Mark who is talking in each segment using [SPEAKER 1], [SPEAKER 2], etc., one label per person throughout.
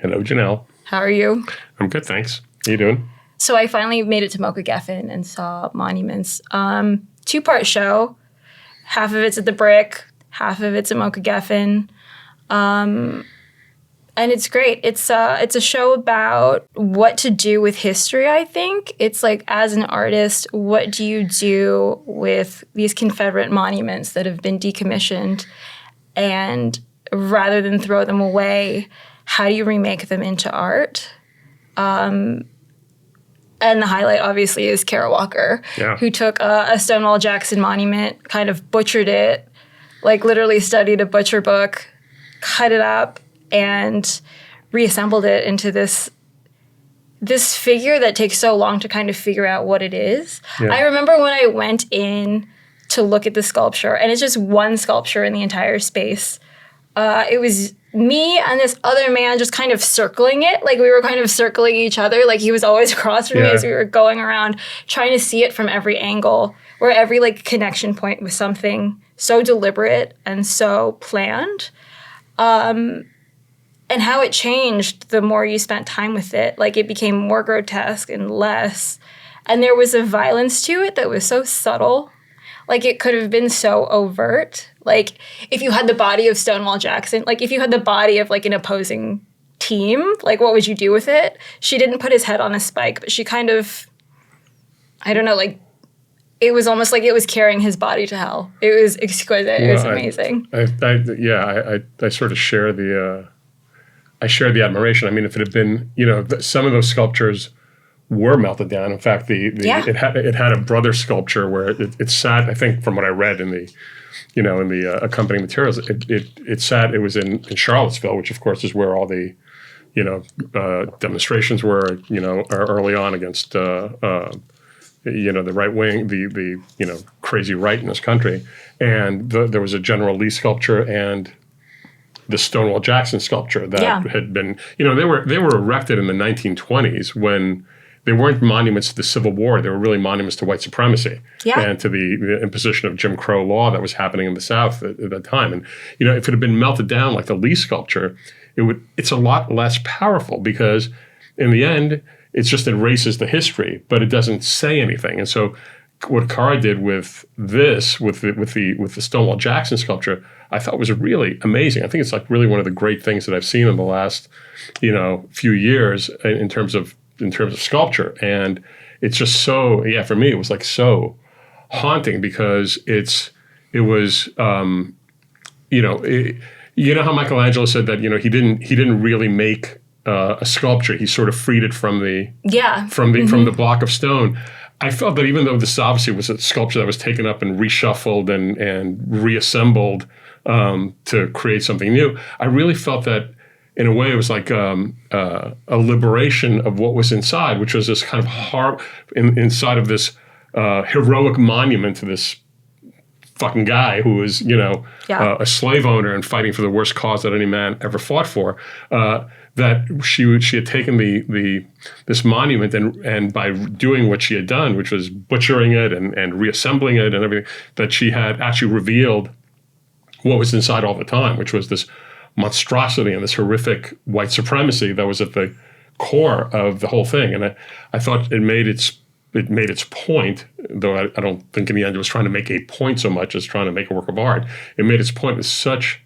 [SPEAKER 1] Hello, Janelle.
[SPEAKER 2] How are you?
[SPEAKER 1] I'm good, thanks. How you doing?
[SPEAKER 2] So I finally made it to MOCA Geffen and saw Monuments. 2-part show. Half of it's at the Brick, half of it's at MOCA Geffen. And it's great. It's a show about what to do with history, I think. It's like, as an artist, what do you do with these Confederate monuments that have been decommissioned? And rather than throw them away, how do you remake them into art? And the highlight, obviously, is Kara Walker, who took a Stonewall Jackson monument, kind of butchered it, like literally studied a butcher book, cut it up, and reassembled it into this figure that takes so long to kind of figure out what it is. Yeah. I remember when I went in to look at the sculpture, and it's just one sculpture in the entire space. It was me and this other man just kind of circling it. Like, we were kind of circling each other. Like, he was always across from me as we were going around, trying to see it from every angle, where every, like, connection point was something so deliberate and so planned. And how it changed the more you spent time with it. Like, it became more grotesque and less. And there was a violence to it that was so subtle. Like, it could have been so overt. Like, if you had the body of Stonewall Jackson, like, if you had the body of, like, an opposing team, like, what would you do with it? She didn't put his head on a spike, but she kind of, I don't know, like, it was almost like it was carrying his body to hell. It was exquisite. Well, it was amazing.
[SPEAKER 1] I sort of share the... I share the admiration. I mean, if it had been, some of those sculptures were melted down. In fact, it had a brother sculpture where it sat. I think from what I read in the accompanying materials, it was in Charlottesville, which of course is where all the demonstrations were. Early on against the right wing, the crazy right in this country, and there was a General Lee sculpture and the Stonewall Jackson sculpture that had been, they were erected in the 1920s when they weren't monuments to the Civil War. They were really monuments to white supremacy and to the imposition of Jim Crow law that was happening in the South at that time. And, if it had been melted down like the Lee sculpture, it's a lot less powerful because in the end, it just erases the history, but it doesn't say anything. And so what Kara did with this, with the Stonewall Jackson sculpture, I thought was really amazing. I think it's like really one of the great things that I've seen in the last, few years in terms of sculpture. And it's just so, for me, it was like so haunting because it was, how Michelangelo said that, he didn't really make a sculpture. He sort of freed it from the block of stone. I felt that even though this obviously was a sculpture that was taken up and reshuffled and reassembled to create something new, I really felt that in a way it was like a liberation of what was inside, which was this kind of inside of this heroic monument to this fucking guy who was, a slave owner and fighting for the worst cause that any man ever fought for. That she had taken this monument and by doing what she had done, which was butchering it and reassembling it and everything, that she had actually revealed what was inside all the time, which was this monstrosity and this horrific white supremacy that was at the core of the whole thing. And I thought it made its point, though I don't think in the end it was trying to make a point so much as trying to make a work of art. It made its point with such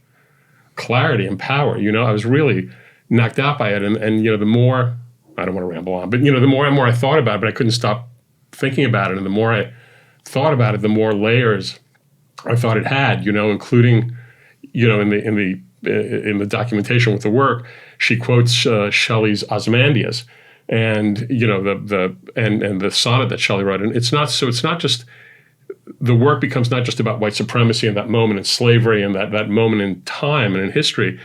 [SPEAKER 1] clarity and power. I was really knocked out by it. And the more, I don't want to ramble on, but, the more and more I thought about it, but I couldn't stop thinking about it. And the more I thought about it, the more layers I thought it had, including, in the documentation with the work, she quotes Shelley's Ozymandias and, the sonnet that Shelley wrote. And it's not just, the work becomes not just about white supremacy and that moment in slavery and that moment in time and in history.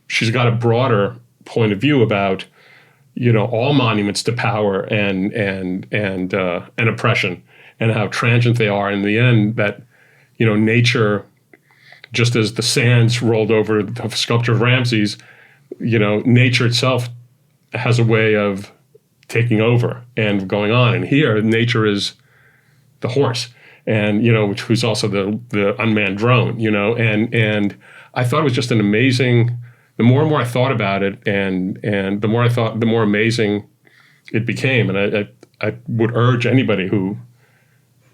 [SPEAKER 1] She's got a broader point of view about, all monuments to power and oppression and how transient they are. In the end, that, nature, just as the sands rolled over the sculpture of Ramses, nature itself has a way of taking over and going on. And here, nature is the horse, and who's also the unmanned drone. And I thought it was just an amazing the more and more I thought about it, and the more I thought, the more amazing it became. And I would urge anybody who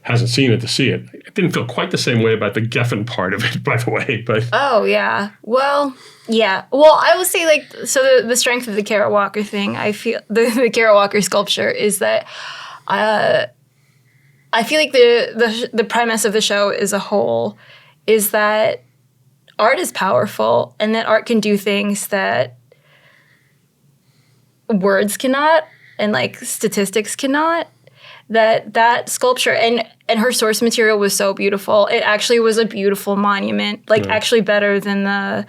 [SPEAKER 1] hasn't seen it to see it. I didn't feel quite the same way about the Geffen part of it, by the way. But
[SPEAKER 2] oh yeah, well, yeah. Well, I will say, like, so the strength of the Kara Walker thing. I feel the Kara Walker sculpture is that I feel like the premise of the show as a whole is that art is powerful, and that art can do things that words cannot, and like statistics cannot. That sculpture and her source material was so beautiful. It actually was a beautiful monument, like actually better than the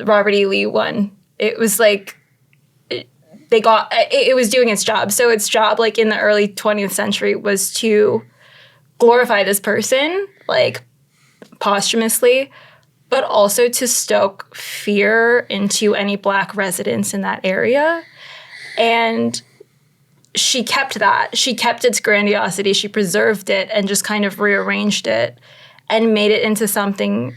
[SPEAKER 2] Robert E. Lee one. It was like it was doing its job. So its job, like in the early 20th century, was to glorify this person, like posthumously, but also to stoke fear into any Black residents in that area. And she kept that. She kept its grandiosity. She preserved it and just kind of rearranged it and made it into something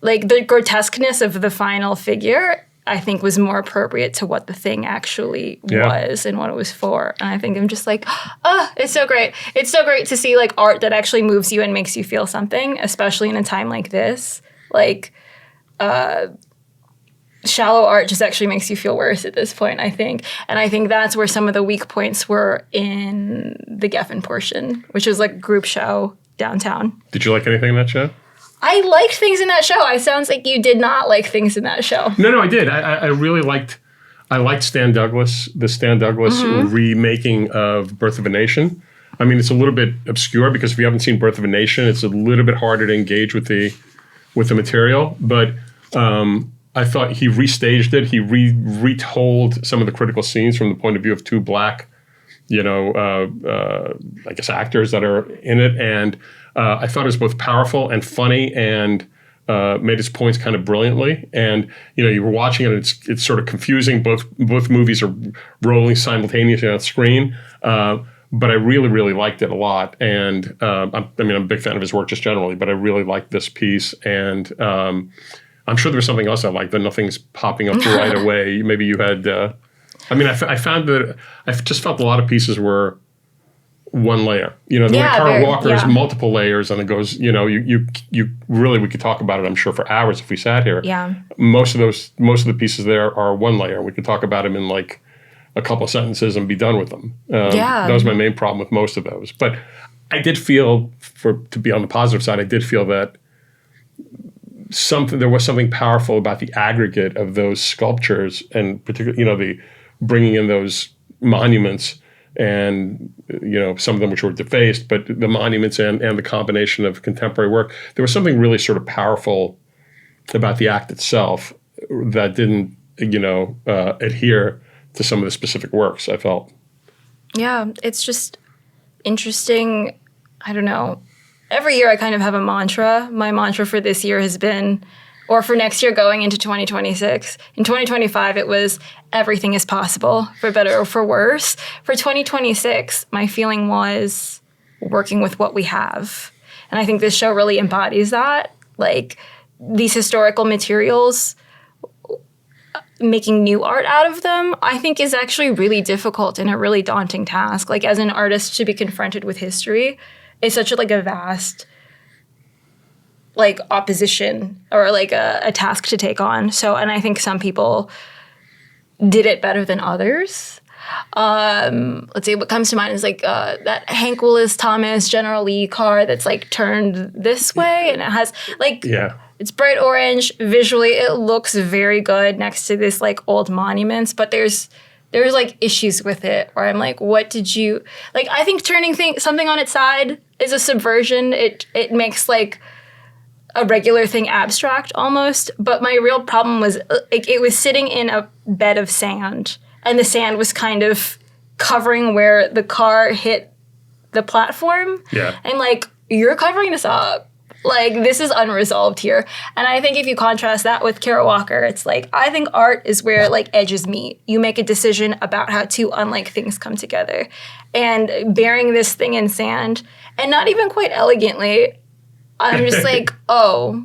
[SPEAKER 2] like the grotesqueness of the final figure, I think, was more appropriate to what the thing actually was and what it was for. And I think I'm just like, oh, it's so great. It's so great to see like art that actually moves you and makes you feel something, especially in a time like this. Like, shallow art just actually makes you feel worse at this point, I think. And I think that's where some of the weak points were in the Geffen portion, which was like a group show downtown.
[SPEAKER 1] Did you like anything in that show?
[SPEAKER 2] I liked things in that show. It sounds like you did not like things in that show.
[SPEAKER 1] No, I did. I really liked Stan Douglas, the Stan Douglas remaking of Birth of a Nation. I mean, it's a little bit obscure because if you haven't seen Birth of a Nation, it's a little bit harder to engage with the material. But I thought he restaged it. He retold some of the critical scenes from the point of view of two Black, I guess actors that are in it. And I thought it was both powerful and funny and made its points kind of brilliantly. And, you were watching it and it's sort of confusing. Both movies are rolling simultaneously on screen. But I really, really liked it a lot. And I'm a big fan of his work just generally, but I really liked this piece. And I'm sure there was something else I liked, but nothing's popping up right away. Maybe you had, I found that I just felt a lot of pieces were one layer. The way Kara Walker is multiple layers, and it goes, you really, we could talk about it, I'm sure, for hours if we sat here.
[SPEAKER 2] Yeah.
[SPEAKER 1] Most of the pieces there are one layer. We could talk about them in like a couple of sentences and be done with them. That was my main problem with most of those. But I did feel, to be on the positive side, I did feel that there was something powerful about the aggregate of those sculptures, and particularly, the bringing in those monuments and, some of them which were defaced, but the monuments and the combination of contemporary work. There was something really sort of powerful about the act itself that didn't, adhere to some of the specific works, I felt. Yeah,
[SPEAKER 2] it's just interesting. I don't know. Every year I kind of have a mantra. My mantra for this year has been, or for next year going into 2026. In 2025, it was everything is possible, for better or for worse. For 2026, my feeling was working with what we have. And I think this show really embodies that. Like, these historical materials, making new art out of them, I think is actually really difficult and a really daunting task. Like, as an artist, to be confronted with history is such a vast opposition or a task to take on. So, and I think some people did it better than others. Let's see, what comes to mind is that Hank Willis Thomas General Lee car that's turned this way, and it has it's bright orange. Visually, it looks very good next to this old monuments, but there's issues with it where I'm what did you I think turning something on its side is a subversion. It makes a regular thing abstract almost. But my real problem was it was sitting in a bed of sand, and the sand was kind of covering where the car hit the platform.
[SPEAKER 1] Yeah,
[SPEAKER 2] and you're covering this up. This is unresolved here. And I think if you contrast that with Kara Walker, it's I think art is where edges meet. You make a decision about how two unlike things come together. And burying this thing in sand, and not even quite elegantly, I'm just oh,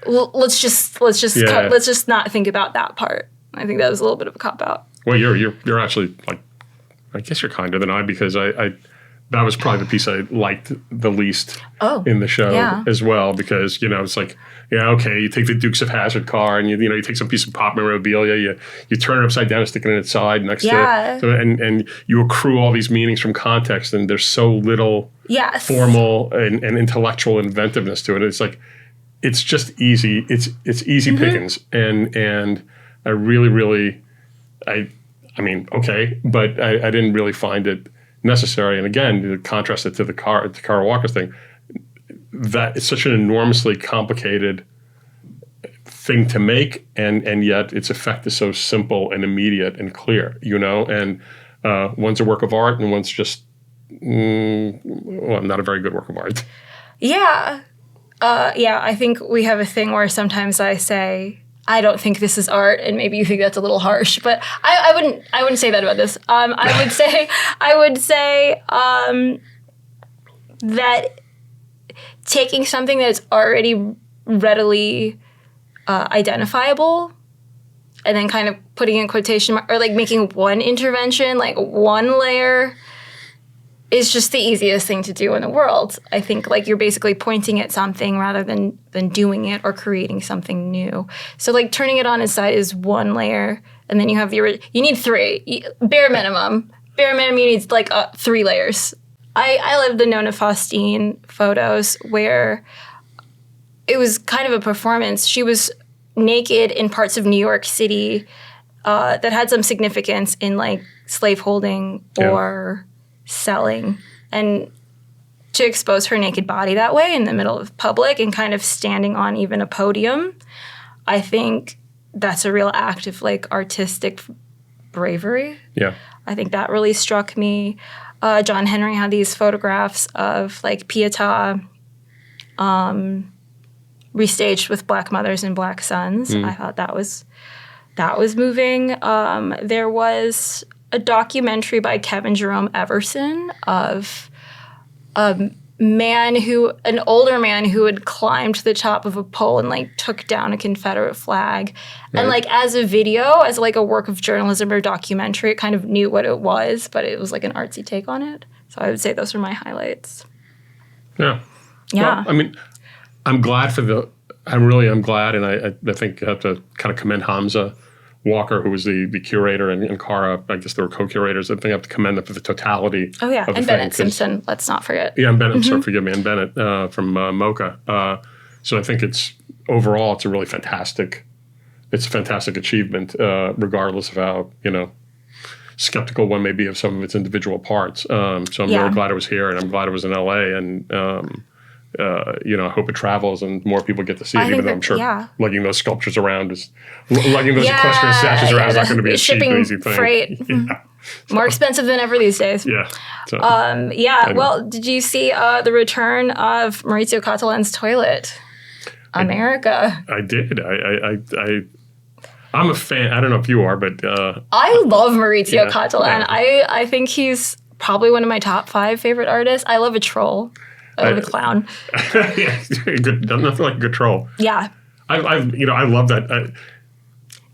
[SPEAKER 2] let's just not think about that part. I think that was a little bit of a cop out.
[SPEAKER 1] Well, you're actually like, I guess you're kinder than I, because I that was probably the piece I liked the least in the show as well, because, it's like, okay, you take the Dukes of Hazzard car and you take some piece of pop memorabilia, you turn it upside down and stick it in its side next to it, and you accrue all these meanings from context, and there's so little formal and intellectual inventiveness to it. It's like, it's just easy. It's easy pickings, and I really, I mean, okay, but I didn't really find it necessary. And again, to contrast it to the Kara Walker thing, that it's such an enormously complicated thing to make, and yet its effect is so simple and immediate and clear, and one's a work of art and one's just not a very good work of art.
[SPEAKER 2] I think we have a thing where sometimes I say, I don't think this is art, and maybe you think that's a little harsh, but I wouldn't say that about this. I would say that taking something that's already readily identifiable and then kind of putting in quotation or like making one intervention, like one layer, is just the easiest thing to do in the world. I think like you're basically pointing at something rather than doing it or creating something new. So like turning it on its side is one layer, and then you have you need three. Bare minimum you need like 3 layers. I love the Nona Faustine photos where it was kind of a performance. She was naked in parts of New York City that had some significance in like slaveholding or selling, and to expose her naked body that way in the middle of public and kind of standing on even a podium, I think that's a real act of like artistic bravery. Yeah. I think that really struck me. John Henry had these photographs of like Pietà restaged with Black mothers and Black sons. I thought that was moving. There was a documentary by Kevin Jerome Everson of an older man who had climbed to the top of a pole and like took down a Confederate flag. Right. And like as a video, as like a work of journalism or documentary, it kind of knew what it was, but it was like an artsy take on it. So I would say those are my highlights. Yeah. Well, I mean, I'm glad, and I think I have to kind of commend Hamza Walker, who was the curator, and Kara, I guess they were co-curators. I think I have to commend them for the totality. Oh, yeah. And Bennett Simpson, let's not forget. Yeah, and Bennett, forgive me, and Bennett from MOCA. So I think it's a really fantastic achievement, regardless of how, skeptical one may be of some of its individual parts. So I'm really glad it was here, and I'm glad it was in LA, and I hope it travels and more people get to see it, even though I'm sure lugging those sculptures around lugging those equestrian statues around is not going to be a cheap, easy thing. Freight. More expensive than ever these days. Yeah. So, well, did you see the return of Maurizio Cattelan's toilet? America. I did. I'm a fan. I don't know if you are, but I love Maurizio Cattelan. Yeah. I think he's probably one of my top 5 favorite artists. I love a troll. I love a clown. Good, nothing like a good troll. Yeah. I love that.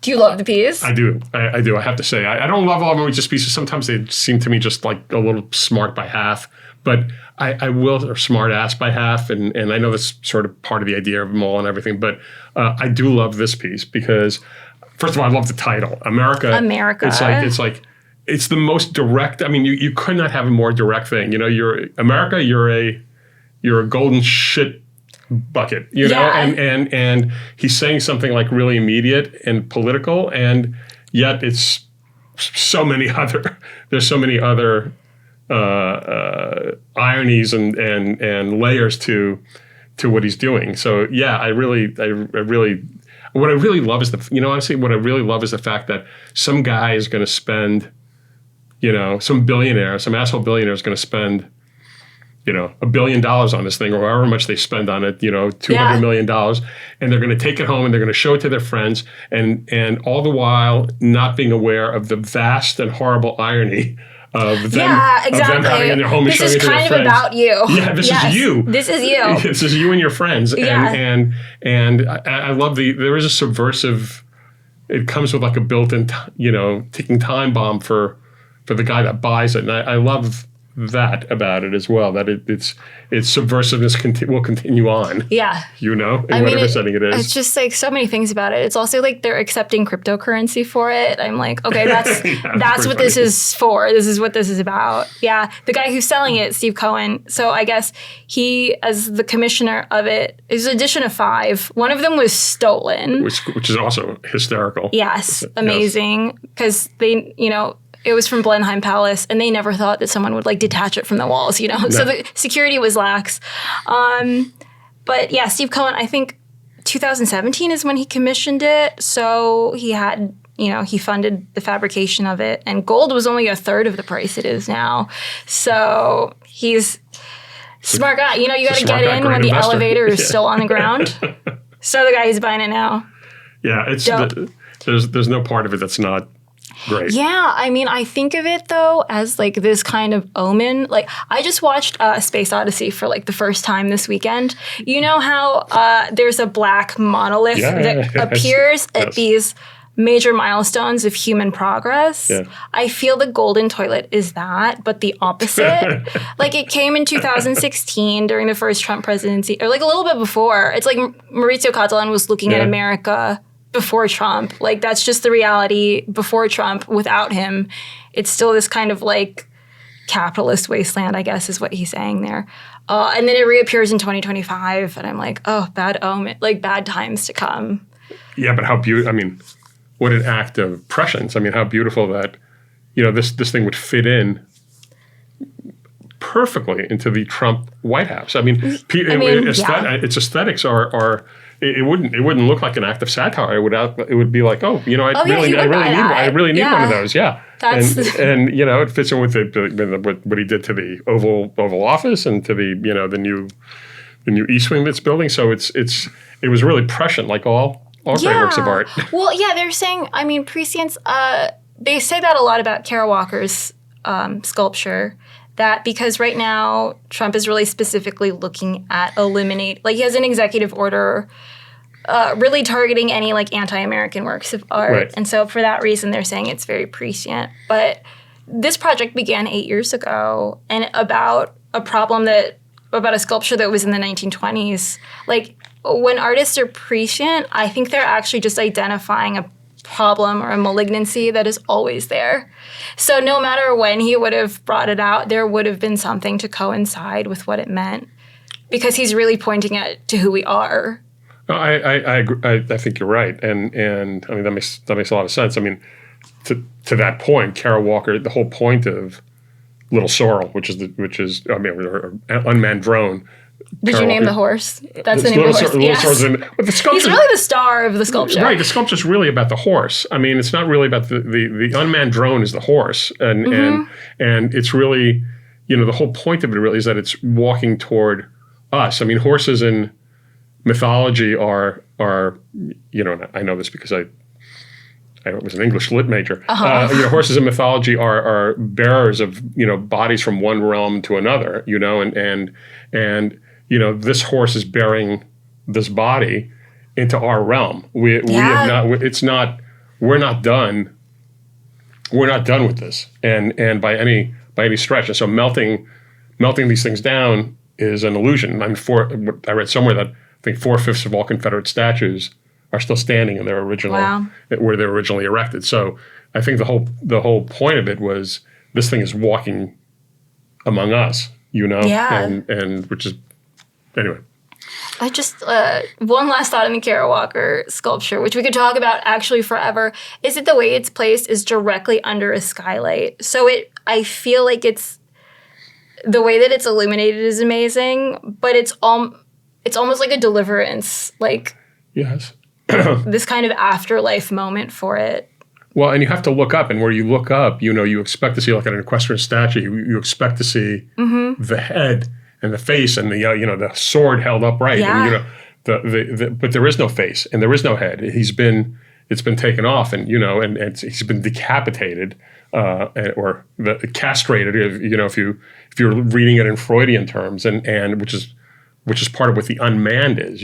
[SPEAKER 2] Do you love the piece? I do. I do. I have to say, I don't love all of Maurizio's pieces. Sometimes they seem to me just like a little smart by half, but I will, or smart ass by half. And I know that's sort of part of the idea of them all and everything, but I do love this piece because, first of all, I love the title, America. It's the most direct. I mean, you could not have a more direct thing. You're America. You're a golden shit bucket, and he's saying something like really immediate and political, and yet it's there's so many other ironies and layers to what he's doing. So yeah, what I really love is the fact that some guy is going to spend, some asshole billionaire is going to spend $1 billion on this thing, or however much they spend on it, $200 million, and they're going to take it home and they're going to show it to their friends, and all the while not being aware of the vast and horrible irony
[SPEAKER 1] of them having in their home and showing it to their friends.
[SPEAKER 2] This is kind of about you.
[SPEAKER 1] Yeah, this is you.
[SPEAKER 2] This is you.
[SPEAKER 1] This is you and your friends. And I love there is a subversive. It comes with like a built-in, ticking time bomb for the guy that buys it, and I love that about it as well. That its subversiveness will continue on.
[SPEAKER 2] Yeah,
[SPEAKER 1] in whatever setting it is.
[SPEAKER 2] It's just like so many things about it. It's also like they're accepting cryptocurrency for it. I'm like, okay, that's what this is for. This is what this is about. Yeah, the guy who's selling it, Steve Cohen. So I guess he, as the commissioner of it, is an edition of 5. One of them was stolen,
[SPEAKER 1] which is also hysterical.
[SPEAKER 2] Yes, amazing because they, it was from Blenheim Palace, and they never thought that someone would like detach it from the walls, No. So the security was lax. But yeah, Steve Cohen, I think 2017 is when he commissioned it. So he had, he funded the fabrication of it, and gold was only 1/3 of the price it is now. So he's smart guy. You got to get in when the elevator is still on the ground. So the guy who's buying it now.
[SPEAKER 1] Yeah, there's no part of it that's not great.
[SPEAKER 2] Yeah, I think of it though as like this kind of omen. Like I just watched Space Odyssey for like the first time this weekend. You know how there's a black monolith that appears at these major milestones of human progress?
[SPEAKER 1] Yeah.
[SPEAKER 2] I feel the golden toilet is that, but the opposite. Like it came in 2016 during the first Trump presidency, or like a little bit before. It's like Maurizio Cattelan was looking at America before Trump. Like that's just the reality before Trump. Without him, it's still this kind of like capitalist wasteland, I guess is what he's saying there. And then it reappears in 2025 and I'm like, oh, bad omen, like bad times to come.
[SPEAKER 1] Yeah, but how beautiful, what an act of prescience. How beautiful that, this thing would fit in perfectly into the Trump White House. Its aesthetics are it wouldn't look like an act of satire. It would be like, I really need one of those. Yeah, and it fits in with what he did to the Oval Office and to the new East Wing that's building. So it was really prescient, like all great works of art.
[SPEAKER 2] Well, yeah, they're saying. Prescience. They say that a lot about Kara Walker's sculpture. That because right now Trump is really specifically looking at he has an executive order really targeting any like anti-American works of art.
[SPEAKER 1] Right.
[SPEAKER 2] And so for that reason, they're saying it's very prescient. But this project began 8 years ago and about a sculpture that was in the 1920s. Like when artists are prescient, I think they're actually just identifying a problem or a malignancy that is always there. So no matter when he would have brought it out, there would have been something to coincide with what it meant because he's really pointing to who we are.
[SPEAKER 1] No, I think you're right. And that makes a lot of sense. To that point, Kara Walker, the whole point of Little Sorrel, which is her unmanned drone.
[SPEAKER 2] Did you name the horse? That's the name of the horse. Yes. He's really the star of the sculpture.
[SPEAKER 1] Right. The sculpture's really about the horse. It's not really about the unmanned drone is the horse. And it's really, the whole point of it really is that it's walking toward us. Horses in mythology are I know this because I was an English lit major. Horses in mythology are bearers of, bodies from one realm to another, and this horse is bearing this body into our realm. We have not. We're not done. We're not done with this, and by any stretch. And so melting these things down is an illusion. I read somewhere that I think 4/5 of all Confederate statues are still standing in their original where they were originally erected. So I think the whole point of it was this thing is walking among us, and which is. Anyway.
[SPEAKER 2] I just, one last thought on the Kara Walker sculpture, which we could talk about actually forever, is that the way it's placed is directly under a skylight. So I feel like the way that it's illuminated is amazing, but it's almost like a deliverance, like
[SPEAKER 1] yes.
[SPEAKER 2] this kind of afterlife moment for it.
[SPEAKER 1] Well, and you have to look up, and where you look up, you expect to see like an equestrian statue, you expect to see the head and the face and the sword held upright.
[SPEAKER 2] Yeah.
[SPEAKER 1] And, but there is no face and there is no head. It's been taken off and he's been decapitated or castrated, if you're reading it in Freudian terms, and which is part of what the unmanned is,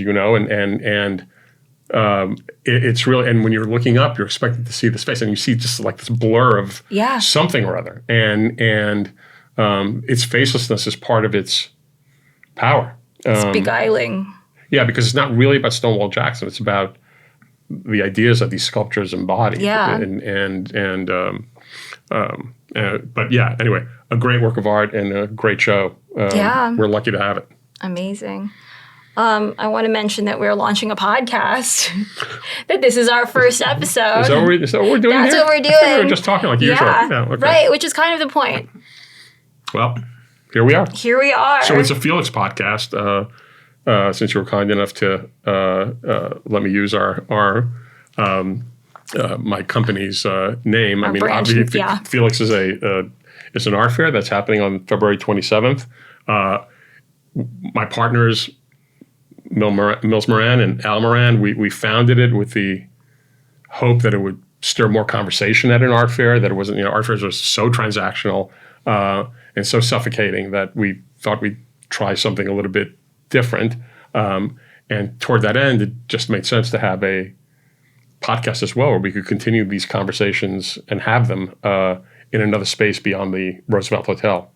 [SPEAKER 1] it's really, and when you're looking up, you're expecting to see this face, and you see just like this blur of something or other, and its facelessness is part of its power.
[SPEAKER 2] It's beguiling.
[SPEAKER 1] Yeah, because it's not really about Stonewall Jackson. It's about the ideas that these sculptures embody.
[SPEAKER 2] Yeah.
[SPEAKER 1] But yeah, anyway, a great work of art and a great show. We're lucky to have it.
[SPEAKER 2] Amazing. I want to mention that we're launching a podcast. That this is our first episode.
[SPEAKER 1] Is that what we're doing?
[SPEAKER 2] That's
[SPEAKER 1] here?
[SPEAKER 2] what we're doing.
[SPEAKER 1] We were just talking like usual. Yeah, okay.
[SPEAKER 2] Right, which is kind of the point.
[SPEAKER 1] Well, here we are.
[SPEAKER 2] Here we are.
[SPEAKER 1] So it's a Felix podcast. Since you were kind enough to let me use our my company's name. Obviously, Felix is an art fair that's happening on February 27th. My partners, Mills Moran and Al Moran, we founded it with the hope that it would stir more conversation at an art fair, that it wasn't, art fairs are so transactional and so suffocating that we thought we'd try something a little bit different. And toward that end, it just made sense to have a podcast as well, where we could continue these conversations and have them in another space beyond the Roosevelt Hotel.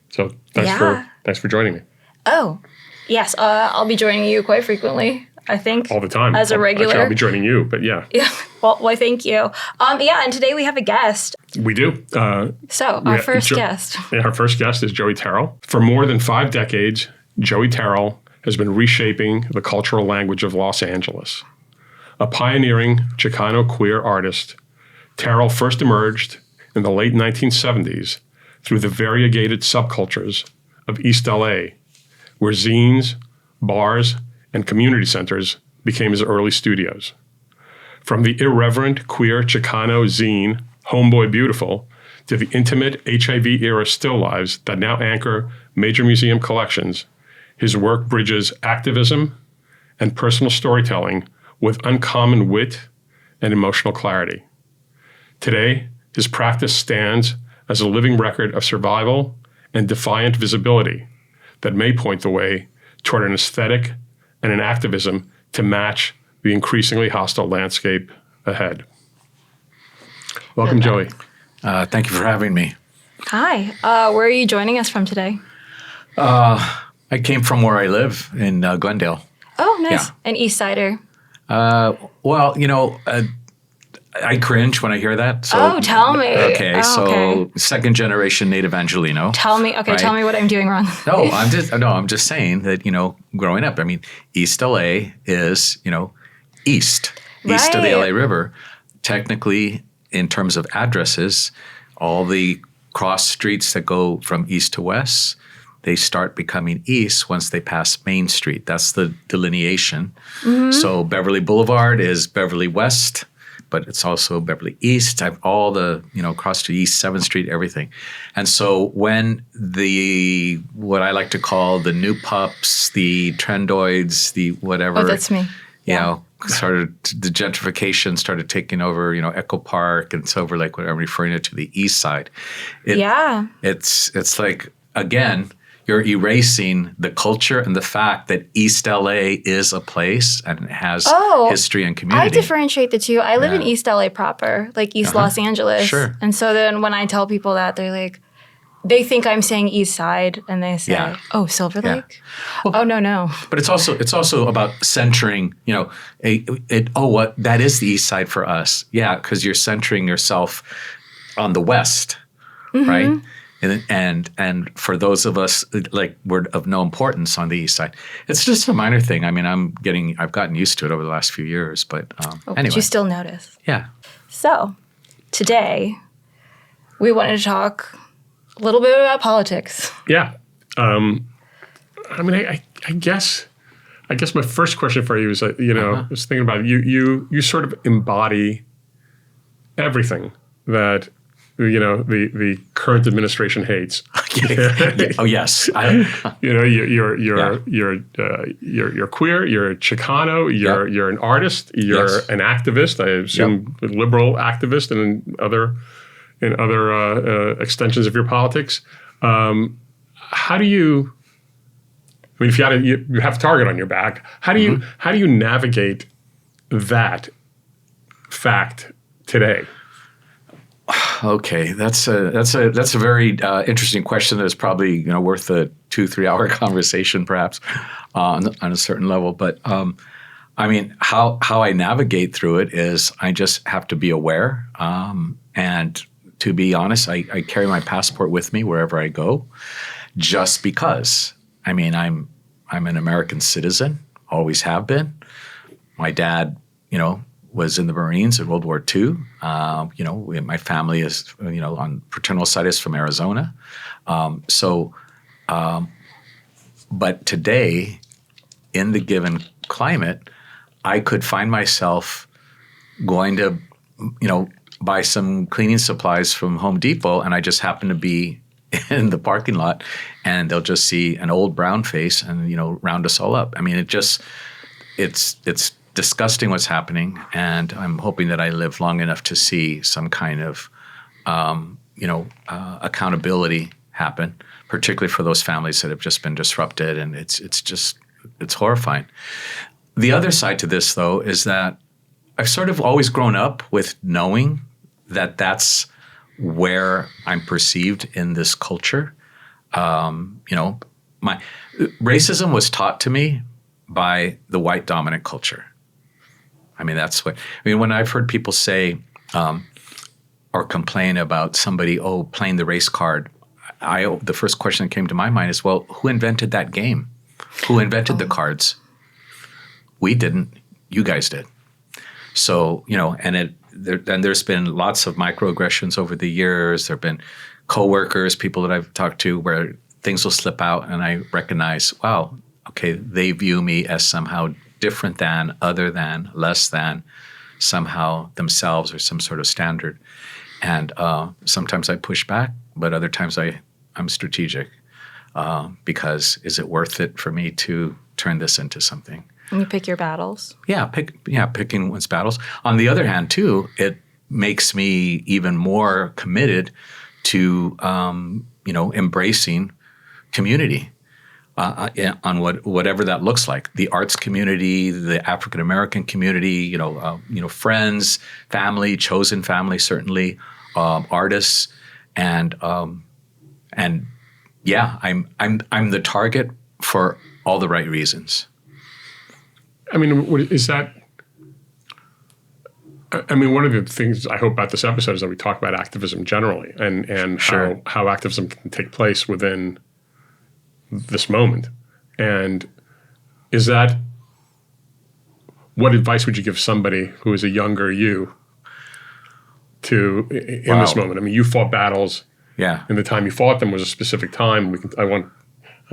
[SPEAKER 1] So thanks for joining me.
[SPEAKER 2] Oh, yes. I'll be joining you quite frequently, I think.
[SPEAKER 1] All the time.
[SPEAKER 2] As a regular.
[SPEAKER 1] Actually, I'll be joining you, but yeah.
[SPEAKER 2] Yeah. Well, thank you. And today we have a guest.
[SPEAKER 1] We do.
[SPEAKER 2] Our first guest.
[SPEAKER 1] Yeah, our first guest is Joey Terrill. For more than 5 decades, Joey Terrill has been reshaping the cultural language of Los Angeles. A pioneering Chicano queer artist, Terrill first emerged in the late 1970s through the variegated subcultures of East LA, where zines, bars, and community centers became his early studios. From the irreverent queer Chicano zine, Homeboy Beautiful, to the intimate HIV-era still lives that now anchor major museum collections, his work bridges activism and personal storytelling with uncommon wit and emotional clarity. Today, his practice stands as a living record of survival and defiant visibility that may point the way toward an aesthetic and an activism to match the increasingly hostile landscape ahead. Welcome, Joey.
[SPEAKER 3] Thank you for having me.
[SPEAKER 2] Hi. Where are you joining us from today?
[SPEAKER 3] I came from where I live in Glendale.
[SPEAKER 2] Oh, nice.
[SPEAKER 3] Yeah.
[SPEAKER 2] An East Sider.
[SPEAKER 3] I cringe when I hear that. So,
[SPEAKER 2] tell me.
[SPEAKER 3] Okay, so second generation native Angelino.
[SPEAKER 2] Tell me. Okay, right? Tell me what I'm doing wrong.
[SPEAKER 3] I'm just saying that, growing up, East LA is, east of the LA River. Technically, in terms of addresses, all the cross streets that go from east to west, they start becoming east once they pass Main Street. That's the delineation. Mm-hmm. So Beverly Boulevard is Beverly West, but it's also Beverly East. I have all the, cross to East, 7th Street, everything. And so when what I like to call the new pups, the trendoids, the whatever.
[SPEAKER 2] Oh, that's me.
[SPEAKER 3] The gentrification started taking over, Echo Park and Silver Lake, whatever, referring it to the east side. It's like, again, you're erasing the culture and the fact that East LA is a place and it has history and community.
[SPEAKER 2] I differentiate the two. I live in East LA proper, like East Los Angeles.
[SPEAKER 3] Sure.
[SPEAKER 2] And so then when I tell people that, they're like, they think I'm saying East Side, and they say, "Oh, Silver Lake." Well, no.
[SPEAKER 3] But it's also about centering. That is the East Side for us. Yeah, because you're centering yourself on the West, right? And for those of us we're of no importance on the East Side, it's just a minor thing. I've gotten used to it over the last few years, but anyway.
[SPEAKER 2] But you still notice.
[SPEAKER 3] Yeah.
[SPEAKER 2] So today we wanted to talk a little bit about politics.
[SPEAKER 1] Yeah. I guess my first question for you is I was thinking about it. You sort of embody everything that the current administration hates.
[SPEAKER 3] Oh yes.
[SPEAKER 1] You're queer. You're a Chicano. You're an artist. You're an activist. I assume a liberal activist and other in other extensions of your politics. How do you? I mean, if you have a target on your back, how do you navigate that fact today?
[SPEAKER 3] Okay, that's a very interesting question. That's probably worth a 2-3 hour conversation, perhaps, on a certain level. But I mean, how I navigate through it is I just have to be aware. And to be honest, I carry my passport with me wherever I go, just because. I mean, I'm an American citizen, always have been. My dad, was in the Marines in World War II. My family is, on paternal side is from Arizona. But today, in the given climate, I could find myself going to, buy some cleaning supplies from Home Depot, and I just happen to be in the parking lot, and they'll just see an old brown face and, round us all up. I mean, it's disgusting what's happening, and I'm hoping that I live long enough to see some kind of, accountability happen, particularly for those families that have just been disrupted, and it's horrifying. The other side to this, though, is that I've sort of always grown up with knowing that that's where I'm perceived in this culture. My racism was taught to me by the white dominant culture. I mean, when I've heard people say or complain about somebody, playing the race card, the first question that came to my mind is, well, who invented that game? Who invented the cards? We didn't. You guys did. So, there's been lots of microaggressions over the years. There have been coworkers, people that I've talked to, where things will slip out and I recognize, wow, okay, they view me as somehow different than, other than, less than, somehow themselves or some sort of standard. And sometimes I push back, but other times I'm strategic because is it worth it for me to turn this into something?
[SPEAKER 2] And you pick your battles.
[SPEAKER 3] Picking one's battles. On the other hand, too, it makes me even more committed to, embracing community on whatever that looks like. The arts community, the African American community, friends, family, chosen family, certainly, artists, and I'm the target for all the right reasons.
[SPEAKER 1] I mean, what is that? I mean, one of the things I hope about this episode is that we talk about activism generally and
[SPEAKER 3] Sure.
[SPEAKER 1] how activism can take place within this moment. And is that, what advice would you give somebody who is a younger you in this moment? I mean, you fought battles.
[SPEAKER 3] Yeah.
[SPEAKER 1] And the time you fought them was a specific time.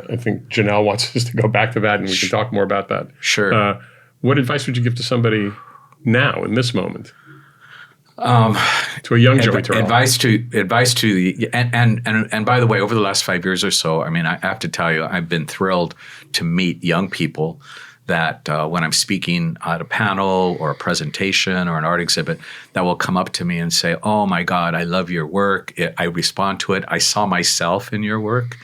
[SPEAKER 1] I think Janelle wants us to go back to that, and we can talk more about that.
[SPEAKER 3] Sure.
[SPEAKER 1] What advice would you give to somebody now in this moment? To a young Joey Terrill.
[SPEAKER 3] Advice to the and by the way, over the last 5 years or so, I mean, I have to tell you, I've been thrilled to meet young people that when I'm speaking at a panel or a presentation or an art exhibit, that will come up to me and say, "Oh my God, I love your work." I respond to it. I saw myself in your work.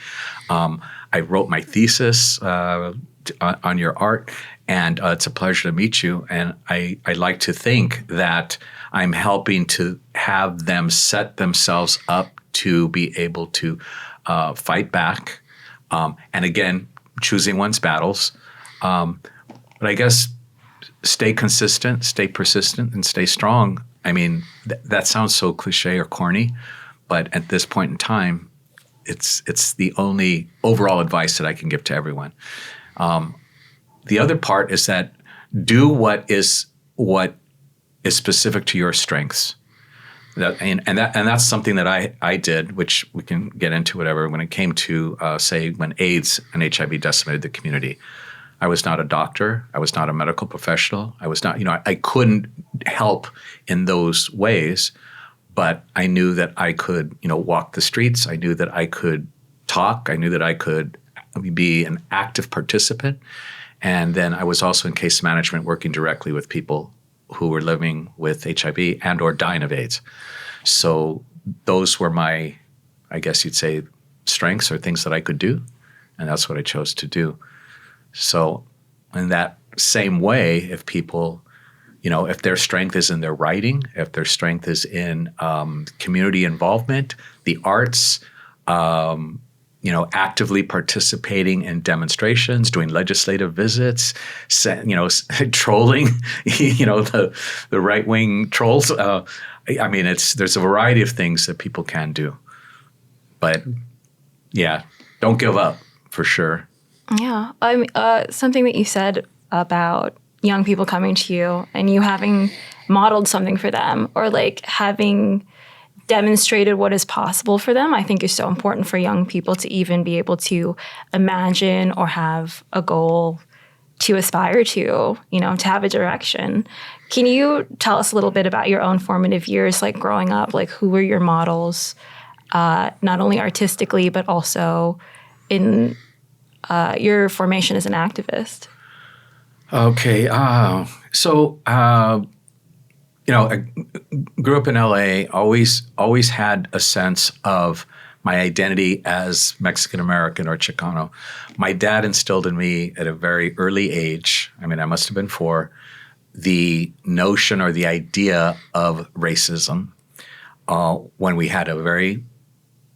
[SPEAKER 3] I wrote my thesis on your art, and it's a pleasure to meet you. And I like to think that I'm helping to have them set themselves up to be able to fight back. And again, choosing one's battles. But I guess stay consistent, stay persistent, and stay strong. I mean, that sounds so cliche or corny, but at this point in time, it's the only overall advice that I can give to everyone. The other part is that do what is specific to your strengths. And that's something that I did, which we can get into whatever. When it came to say when AIDS and HIV decimated the community, I was not a doctor. I was not a medical professional. I was not, I couldn't help in those ways. But I knew that I could, walk the streets. I knew that I could talk. I knew that I could be an active participant. And then I was also in case management, working directly with people who were living with HIV and or dying of AIDS. So those were my, I guess you'd say, strengths or things that I could do. And that's what I chose to do. So in that same way, if people, if their strength is in their writing, if their strength is in community involvement, the arts, actively participating in demonstrations, doing legislative visits, trolling, the right-wing trolls. There's a variety of things that people can do. But yeah, don't give up, for sure.
[SPEAKER 2] Yeah. Something that you said about young people coming to you and you having modeled something for them, or like having demonstrated what is possible for them, I think is so important for young people to even be able to imagine or have a goal to aspire to have a direction. Can you tell us a little bit about your own formative years, like growing up, like who were your models, not only artistically, but also in your formation as an activist?
[SPEAKER 3] Okay. I grew up in LA, always had a sense of my identity as Mexican-American or Chicano. My dad instilled in me at a very early age, I must have been 4, the notion or the idea of racism when we had a very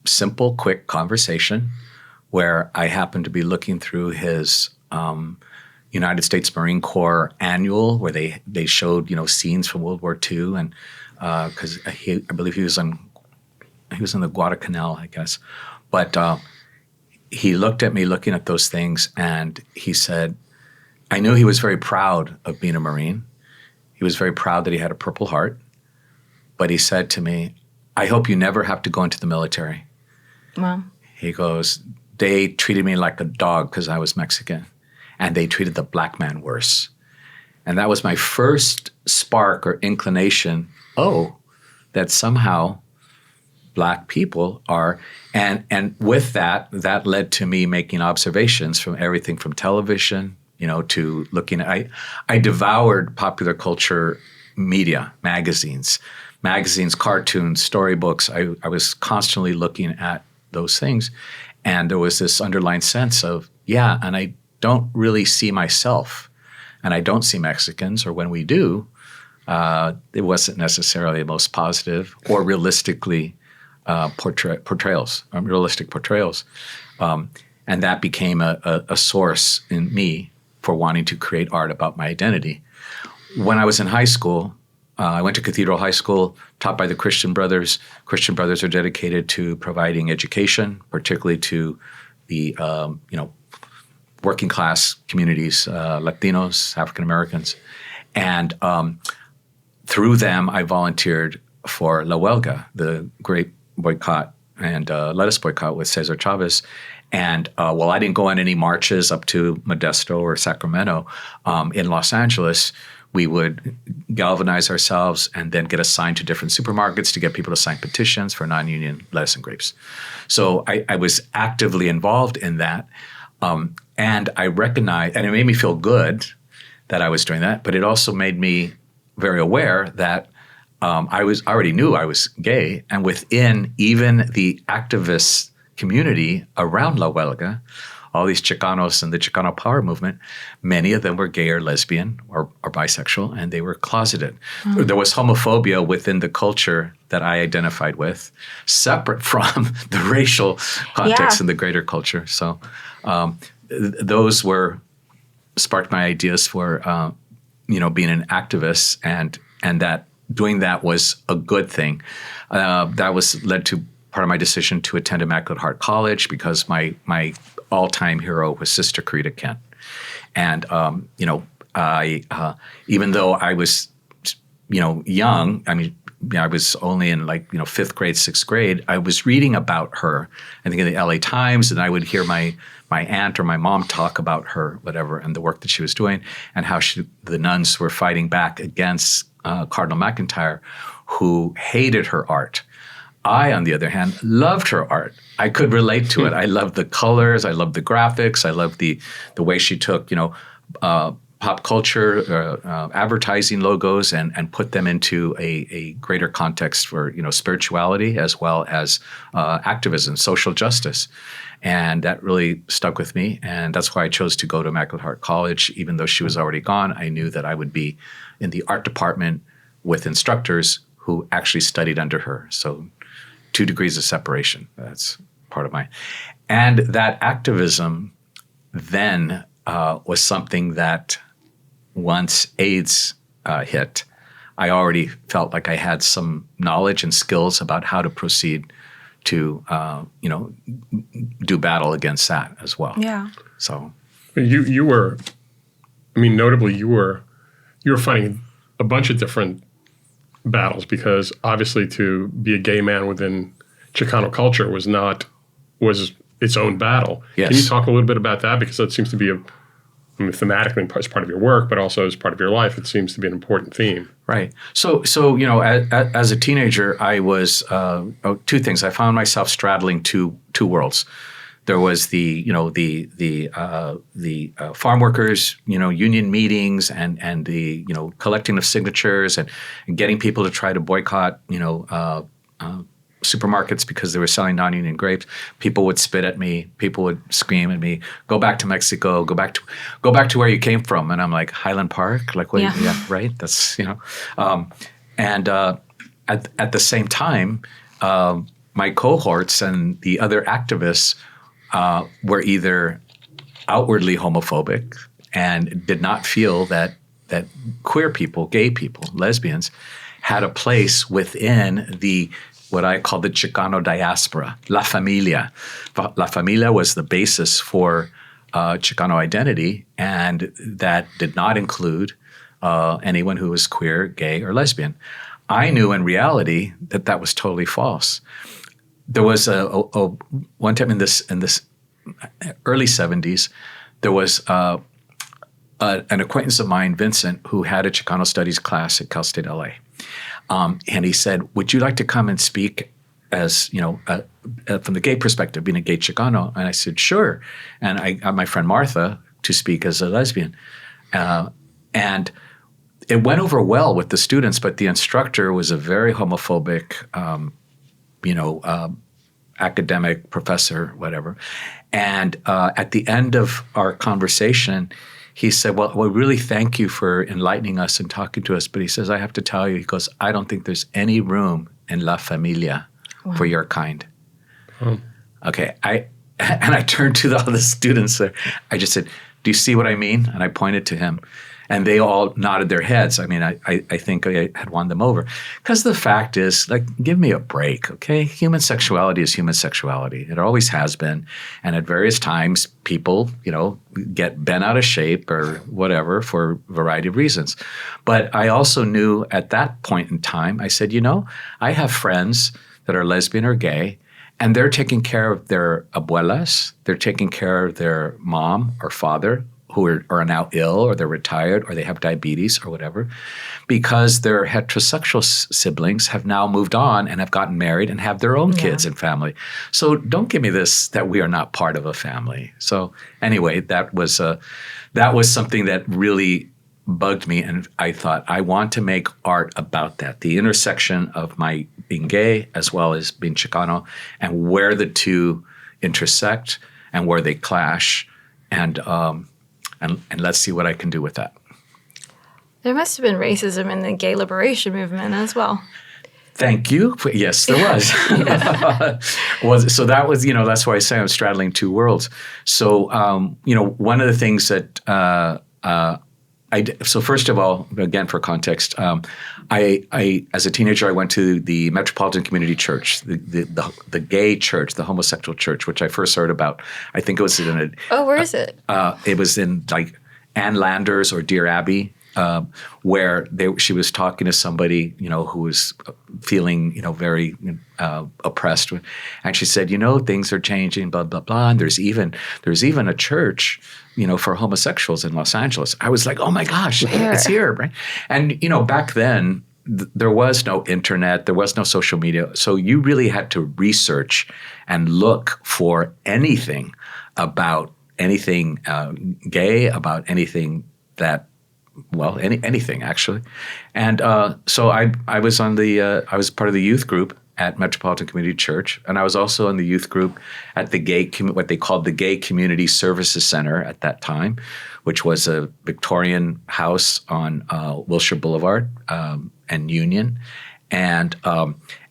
[SPEAKER 3] simple, quick conversation where I happened to be looking through his United States Marine Corps annual, where they showed scenes from World War II, and because I believe he was in the Guadalcanal, I guess, but he looked at me looking at those things, and he said, I knew he was very proud of being a Marine. He was very proud that he had a Purple Heart, but he said to me, I hope you never have to go into the military.
[SPEAKER 2] Wow.
[SPEAKER 3] He goes, they treated me like a dog because I was Mexican. And they treated the black man worse. And that was my first spark or inclination, that somehow black people are, and with that led to me making observations from everything from television, to looking at, I devoured popular culture media, magazines, cartoons, storybooks. I was constantly looking at those things. And there was this underlying sense of, and I don't really see myself, and I don't see Mexicans, or when we do, it wasn't necessarily the most positive or realistically realistic portrayals. And that became a source in me for wanting to create art about my identity. When I was in high school, I went to Cathedral High School, taught by the Christian Brothers. Christian Brothers are dedicated to providing education, particularly to the working class communities, Latinos, African Americans. And through them, I volunteered for La Huelga, the great boycott and lettuce boycott with Cesar Chavez. And while I didn't go on any marches up to Modesto or Sacramento, in Los Angeles, we would galvanize ourselves and then get assigned to different supermarkets to get people to sign petitions for non-union lettuce and grapes. So I was actively involved in that. And I recognized, and it made me feel good that I was doing that, but it also made me very aware that I already knew I was gay. And within even the activist community around La Huelga, all these Chicanos and the Chicano power movement, many of them were gay or lesbian or bisexual, and they were closeted. Mm. There was homophobia within the culture that I identified with, separate from the racial context in the greater culture. So those sparked my ideas for being an activist, and that doing that was a good thing. That led to part of my decision to attend Immaculate Heart College, because my all-time hero was Sister Karita Kent. And, I even though I was, young, I was only in 5th grade, 6th grade, I was reading about her, I think in the LA Times, and I would hear my aunt or my mom talk about her, whatever, and the work that she was doing, and how the nuns were fighting back against Cardinal McIntyre, who hated her art. I, on the other hand, loved her art. I could relate to it. I loved the colors. I loved the graphics. I loved the way she took, pop culture, advertising logos, and put them into a greater context for spirituality as well as activism, social justice. And that really stuck with me. And that's why I chose to go to Immaculate Heart College. Even though she was already gone, I knew that I would be in the art department with instructors who actually studied under her. So 2 degrees of separation. That's part of mine. And that activism then was something that once AIDS hit, I already felt like I had some knowledge and skills about how to proceed to, do battle against that as well.
[SPEAKER 2] Yeah.
[SPEAKER 3] So
[SPEAKER 1] you were, notably you were fighting a bunch of different battles, because obviously to be a gay man within Chicano culture was its own battle.
[SPEAKER 3] Yes.
[SPEAKER 1] Can you talk a little bit about that? Because that seems to be thematically as part of your work, but also as part of your life, it seems to be an important theme.
[SPEAKER 3] Right. So as a teenager, I was 2 things. I found myself straddling two worlds. There was the farm workers, union meetings and the collecting of signatures and getting people to try to boycott, supermarkets because they were selling non-union grapes. People would spit at me. People would scream at me, "Go back to Mexico. Go back to where you came from." And I'm like, Highland Park? Like, what? Yeah, right. That's And at the same time, my cohorts and the other activists were either outwardly homophobic and did not feel that queer people, gay people, lesbians, had a place within what I call the Chicano diaspora, La Familia. La Familia was the basis for Chicano identity, and that did not include anyone who was queer, gay, or lesbian. I knew in reality that was totally false. There was one time in this early 70s, there was an acquaintance of mine, Vincent, who had a Chicano studies class at Cal State LA. And he said, "Would you like to come and speak as, from the gay perspective, being a gay Chicano?" And I said, "Sure." And I got my friend Martha to speak as a lesbian. And it went over well with the students, but the instructor was a very homophobic, academic professor, whatever. And at the end of our conversation, he said, well, we really thank you for enlightening us and talking to us. But he says, I have to tell you, he goes, I don't think there's any room in La Familia for your kind. Oh. Okay. And I turned to all the students there. I just said, do you see what I mean? And I pointed to him. And they all nodded their heads. I mean, I think I had won them over. Because the fact is, like, give me a break, okay? Human sexuality is human sexuality. It always has been. And at various times, people, get bent out of shape or whatever for a variety of reasons. But I also knew at that point in time, I said, I have friends that are lesbian or gay, and they're taking care of their abuelas. They're taking care of their mom or father, who are now ill, or they're retired, or they have diabetes or whatever, because their heterosexual siblings have now moved on and have gotten married and have their own kids and family. So don't give me this that we are not part of a family. So anyway, that was something that really bugged me, and I thought, I want to make art about that, the intersection of my being gay as well as being Chicano, and where the two intersect and where they clash, and let's see what I can do with that.
[SPEAKER 2] There must have been racism in the gay liberation movement as well.
[SPEAKER 3] Thank you. Yes, there was. So that was, that's why I say I'm straddling two worlds. So, one of the things that so first of all, again, for context, I as a teenager, I went to the Metropolitan Community Church, the gay church, the homosexual church, which I first heard about. I think it was in
[SPEAKER 2] where is it?
[SPEAKER 3] It was in like Ann Landers or Dear Abby, where she was talking to somebody, who was feeling, very oppressed, and she said, things are changing, blah blah blah, and there's even a church, for homosexuals in Los Angeles. I was like, oh my gosh, it's here, right? And back then there was no internet, there was no social media, so you really had to research and look for anything about anything gay, about anything that anything actually. And so I was on I was part of the youth group at Metropolitan Community Church, and I was also in the youth group at what they called the Gay Community Services Center at that time, which was a Victorian house on Wilshire Boulevard and Union. And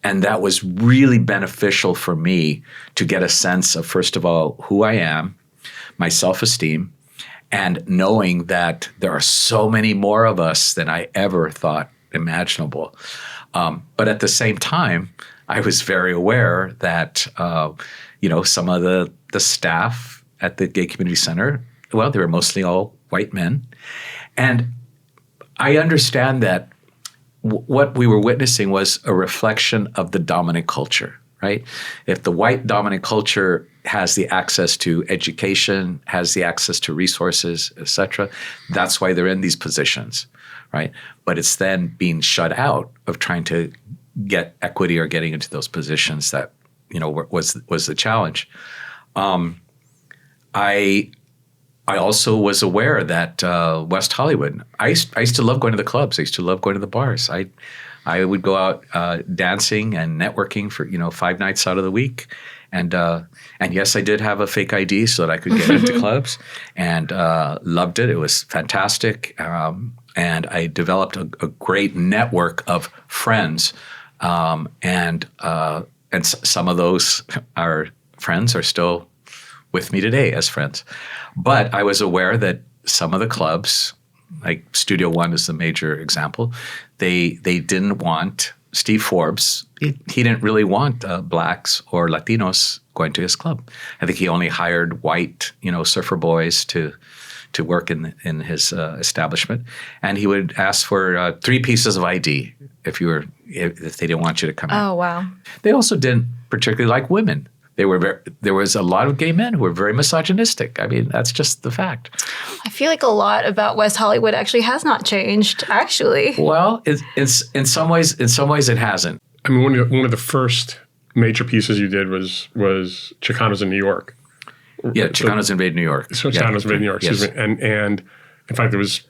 [SPEAKER 3] that was really beneficial for me to get a sense of, first of all, who I am, my self-esteem, and knowing that there are so many more of us than I ever thought imaginable. But at the same time, I was very aware that, some of the staff at the Gay Community Center, well, they were mostly all white men. And I understand that what we were witnessing was a reflection of the dominant culture, right? If the white dominant culture has the access to education, has the access to resources, et cetera, that's why they're in these positions, right? But it's then being shut out of trying to get equity or getting into those positions that, was the challenge. I also was aware that West Hollywood, I used to love going to the clubs. I used to love going to the bars. I would go out dancing and networking for 5 nights out of the week. And yes, I did have a fake ID so that I could get into clubs, and loved it. It was fantastic. And I developed a great network of friends. And some of those friends are still with me today as friends. But I was aware that some of the clubs, like Studio One is the major example, they didn't want Steve Forbes. He didn't really want blacks or Latinos going to his club. I think he only hired white, surfer boys to work in his establishment, and he would ask for 3 pieces of ID if they didn't want you to come in.
[SPEAKER 2] Oh wow!
[SPEAKER 3] They also didn't particularly like women. There was a lot of gay men who were very misogynistic. I mean, that's just the fact.
[SPEAKER 2] I feel like a lot about West Hollywood actually has not changed, actually.
[SPEAKER 3] Well, in some ways it hasn't.
[SPEAKER 1] I mean, one of the first major pieces you did was Chicanos in New York.
[SPEAKER 3] Yeah, Chicanos Invade New York.
[SPEAKER 1] So Chicanos Invade New York,
[SPEAKER 3] yes.
[SPEAKER 1] Excuse me. And in fact, it was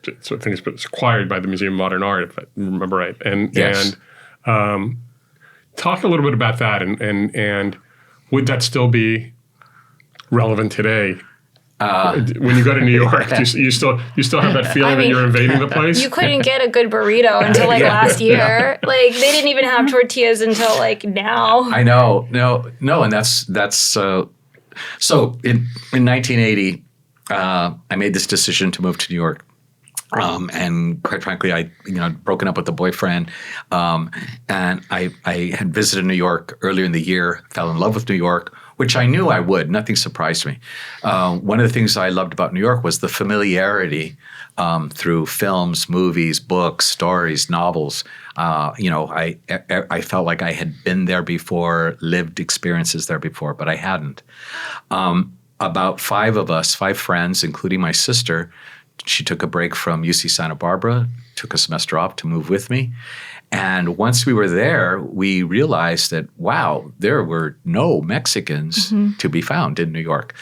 [SPEAKER 1] acquired by the Museum of Modern Art, if I remember right. And talk a little bit about that, and would that still be relevant today? When you go to New York, you still have that feeling that you're invading the place?
[SPEAKER 2] You couldn't get a good burrito until last year. Like they didn't even have tortillas until now.
[SPEAKER 3] I know. No, and that's so in 1980, I made this decision to move to New York. And quite frankly, I broken up with a boyfriend, and I had visited New York earlier in the year, fell in love with New York, which I knew I would. Nothing surprised me. One of the things I loved about New York was the familiarity through films, movies, books, stories, novels. I felt like I had been there before, lived experiences there before, but I hadn't. About 5 friends, including my sister. She took a break from UC Santa Barbara, took a semester off to move with me. And once we were there, we realized that, wow, there were no Mexicans to be found in New York.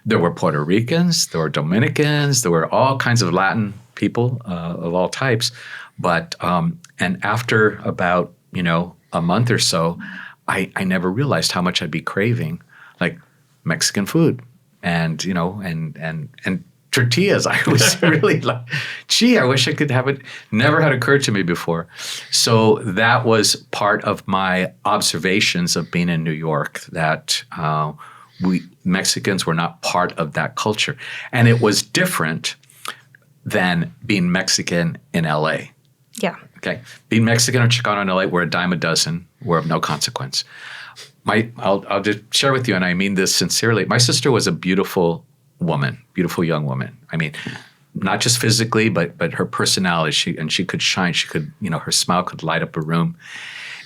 [SPEAKER 3] There were Puerto Ricans, there were Dominicans, there were all kinds of Latin people of all types. But, and after about, a month or so, I never realized how much I'd be craving, like Mexican food and tortillas. I was really like, gee, I wish I could have it. Never had occurred to me before. So that was part of my observations of being in New York, that we Mexicans were not part of that culture. And it was different than being Mexican in LA.
[SPEAKER 2] Yeah.
[SPEAKER 3] Okay. Being Mexican or Chicano in LA, we're a dime a dozen. We're of no consequence. I'll just share with you, and I mean this sincerely. My sister was a beautiful young woman. I mean, not just physically, but her personality. She could shine. She could, her smile could light up a room.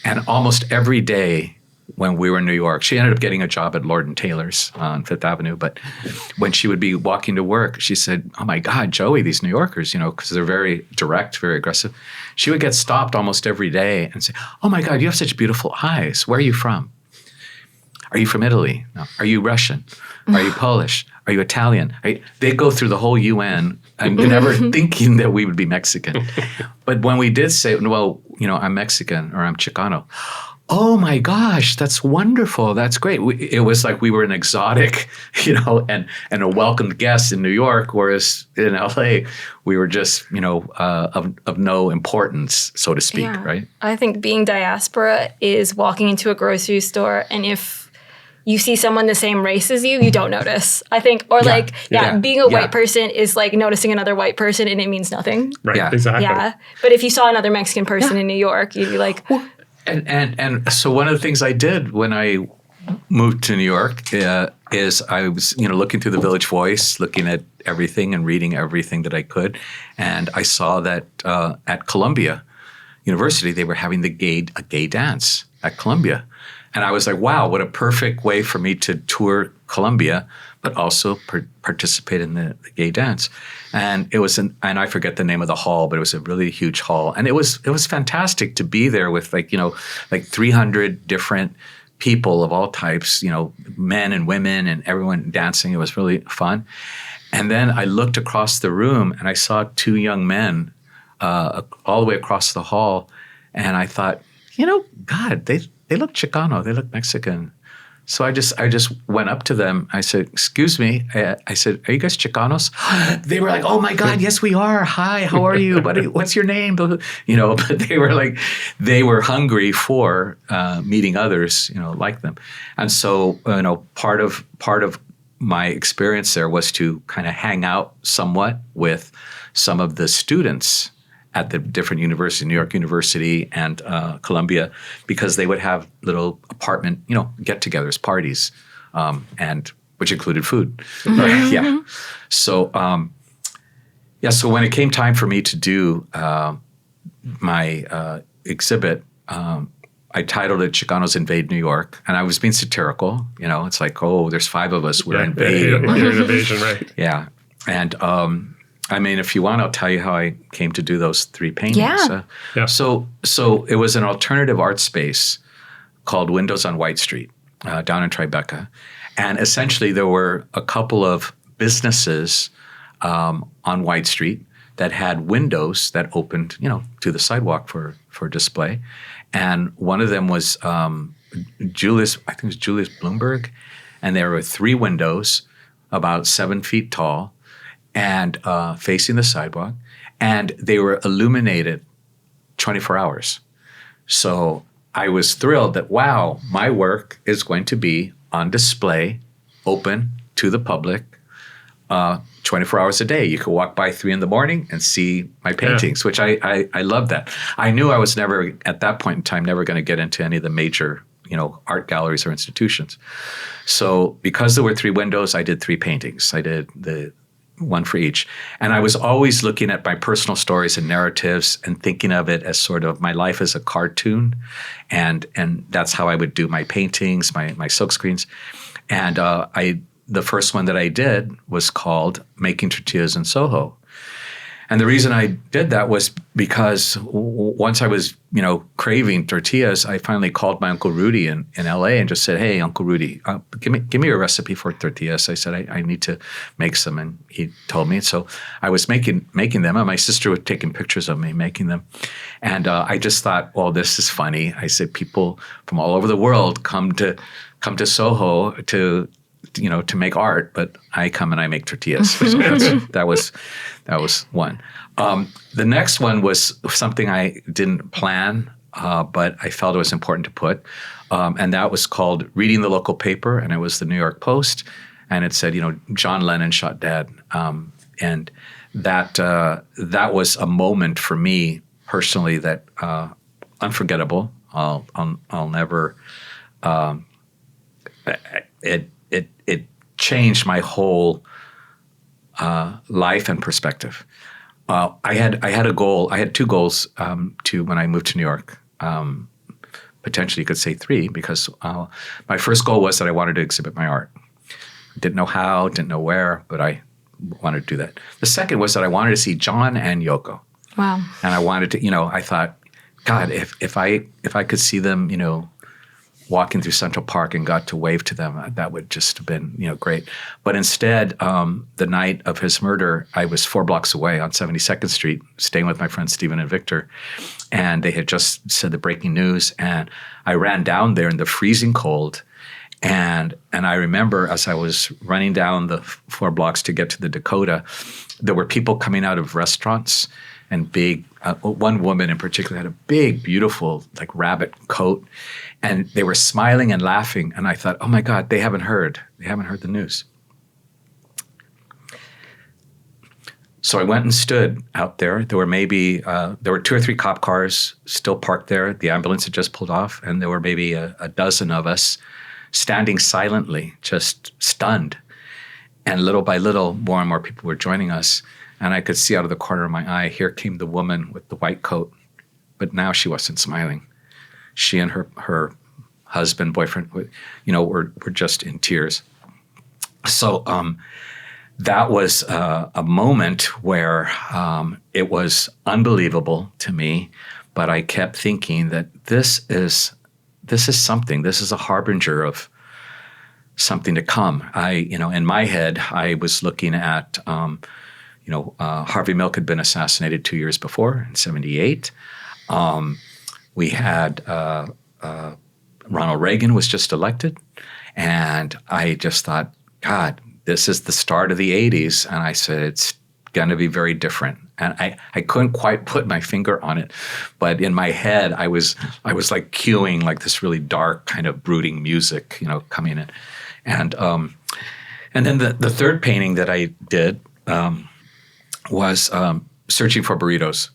[SPEAKER 3] And almost every day when we were in New York, she ended up getting a job at Lord & Taylor's on Fifth Avenue. But when she would be walking to work, she said, "Oh my God, Joey, these New Yorkers, because they're very direct, very aggressive." She would get stopped almost every day and say, "Oh my God, you have such beautiful eyes. Where are you from?" Are you from Italy? No. Are you Russian? Are you Polish? Are you Italian? They go through the whole UN. I'm never thinking that we would be Mexican. But when we did say, well, I'm Mexican or I'm Chicano, oh my gosh, that's wonderful. That's great. It was like we were an exotic, and a welcomed guest in New York, whereas in LA, we were just, of no importance, so to speak, right?
[SPEAKER 2] I think being diaspora is walking into a grocery store, and if you see someone the same race as you, you don't notice, I think. Or being a white person is like noticing another white person and it means nothing.
[SPEAKER 1] Right, exactly.
[SPEAKER 2] Yeah. But if you saw another Mexican person in New York, you'd be like...
[SPEAKER 3] And so one of the things I did when I moved to New York is I was, looking through the Village Voice, looking at everything and reading everything that I could. And I saw that at Columbia University, they were having a gay dance at Columbia. And I was like, wow, what a perfect way for me to tour Columbia, but also participate in the gay dance. And it was and I forget the name of the hall, but it was a really huge hall. And it was fantastic to be there with like 300 different people of all types, men and women and everyone dancing. It was really fun. And then I looked across the room and I saw two young men all the way across the hall. And I thought, God, they look Chicano, they look Mexican. So I just went up to them. I said, excuse me. I said, are you guys Chicanos? They were like, oh my God, yes we are. Hi, how are you? What's your name? But they were hungry for meeting others, like them. And so, part of my experience there was to kind of hang out somewhat with some of the students at the different universities, New York University and Columbia, because they would have little apartment, get-togethers, parties, and which included food.
[SPEAKER 2] Mm-hmm.
[SPEAKER 3] Yeah. So, so when it came time for me to do my exhibit, I titled it Chicanos Invade New York, and I was being satirical. It's like, oh, there's 5 of us, we're invading.
[SPEAKER 1] You're an invasion, right?
[SPEAKER 3] Yeah. And if you want, I'll tell you how I came to do those 3 paintings.
[SPEAKER 2] Yeah.
[SPEAKER 3] So it was an alternative art space called Windows on White Street down in Tribeca. And essentially there were a couple of businesses on White Street that had windows that opened, to the sidewalk for display. And one of them was Julius Bloomberg. And there were 3 windows about 7 feet tall, and facing the sidewalk, and they were illuminated 24 hours. So I was thrilled that, wow, my work is going to be on display, open to the public, 24 hours a day. You could walk by 3 a.m. and see my paintings, which I love that. I knew I was never, at that point in time, never going to get into any of the major art galleries or institutions. So because there were 3 windows, I did 3 paintings. I did the one for each. And I was always looking at my personal stories and narratives and thinking of it as sort of my life as a cartoon. And that's how I would do my paintings, my silkscreens. And the first one that I did was called Making Tortillas in Soho. And the reason I did that was because once I was, craving tortillas, I finally called my Uncle Rudy in LA and just said, hey, Uncle Rudy, give me a recipe for tortillas. I said, I need to make some. And he told me. So I was making them. And my sister was taking pictures of me making them. And I just thought, well, this is funny. I said, people from all over the world come to Soho to make art, but I come and I make tortillas. So that was one. The next one was something I didn't plan, but I felt it was important to put, and that was called Reading the Local Paper, and it was the New York Post, and it said, John Lennon shot dead, and that was a moment for me personally that unforgettable. I'll never. It changed my whole life and perspective. I had a goal. I had 2 goals to when I moved to New York. Potentially, you could say 3, because my first goal was that I wanted to exhibit my art. Didn't know how, didn't know where, but I wanted to do that. The second was that I wanted to see John and Yoko.
[SPEAKER 2] Wow.
[SPEAKER 3] And I wanted to, I thought, God, if I could see them, walking through Central Park and got to wave to them, that would just have been, great. But instead, the night of his murder, I was 4 blocks away on 72nd Street, staying with my friends Stephen and Victor. And they had just said the breaking news. And I ran down there in the freezing cold. And I remember as I was running down the 4 blocks to get to the Dakota, there were people coming out of restaurants and big, one woman in particular had a big, beautiful, like rabbit coat. And they were smiling and laughing. And I thought, oh my God, they haven't heard. They haven't heard the news. So I went and stood out there. There were 2 or 3 cop cars still parked there. The ambulance had just pulled off. And there were maybe a dozen of us standing silently, just stunned. And little by little, more and more people were joining us. And I could see out of the corner of my eye, here came the woman with the white coat. But now she wasn't smiling. She and her husband, boyfriend, were just in tears. So that was a moment where it was unbelievable to me. But I kept thinking that this is something. This is a harbinger of something to come. In my head, I was looking at, Harvey Milk had been assassinated 2 years before in 1978. We had Ronald Reagan was just elected. And I just thought, God, this is the start of the 80s. And I said, it's going to be very different. And I couldn't quite put my finger on it. But in my head, I was like cueing like this really dark kind of brooding music, coming in. And then the third painting that I did was searching for burritos.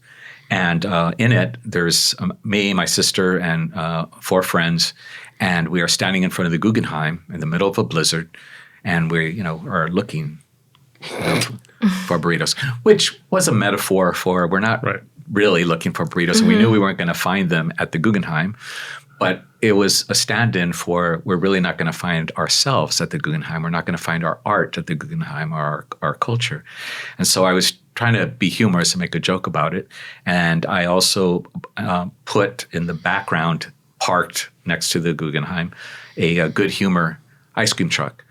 [SPEAKER 3] And in it, there's me, my sister, and 4 friends. And we are standing in front of the Guggenheim in the middle of a blizzard. And we, are looking for burritos, which was a metaphor for we're not really looking for burritos. Mm-hmm. We knew we weren't going to find them at the Guggenheim. But it was a stand-in for we're really not going to find ourselves at the Guggenheim. We're not going to find our art at the Guggenheim or our culture. And so I was trying to be humorous and make a joke about it. And I also put in the background, parked next to the Guggenheim, a Good Humor ice cream truck,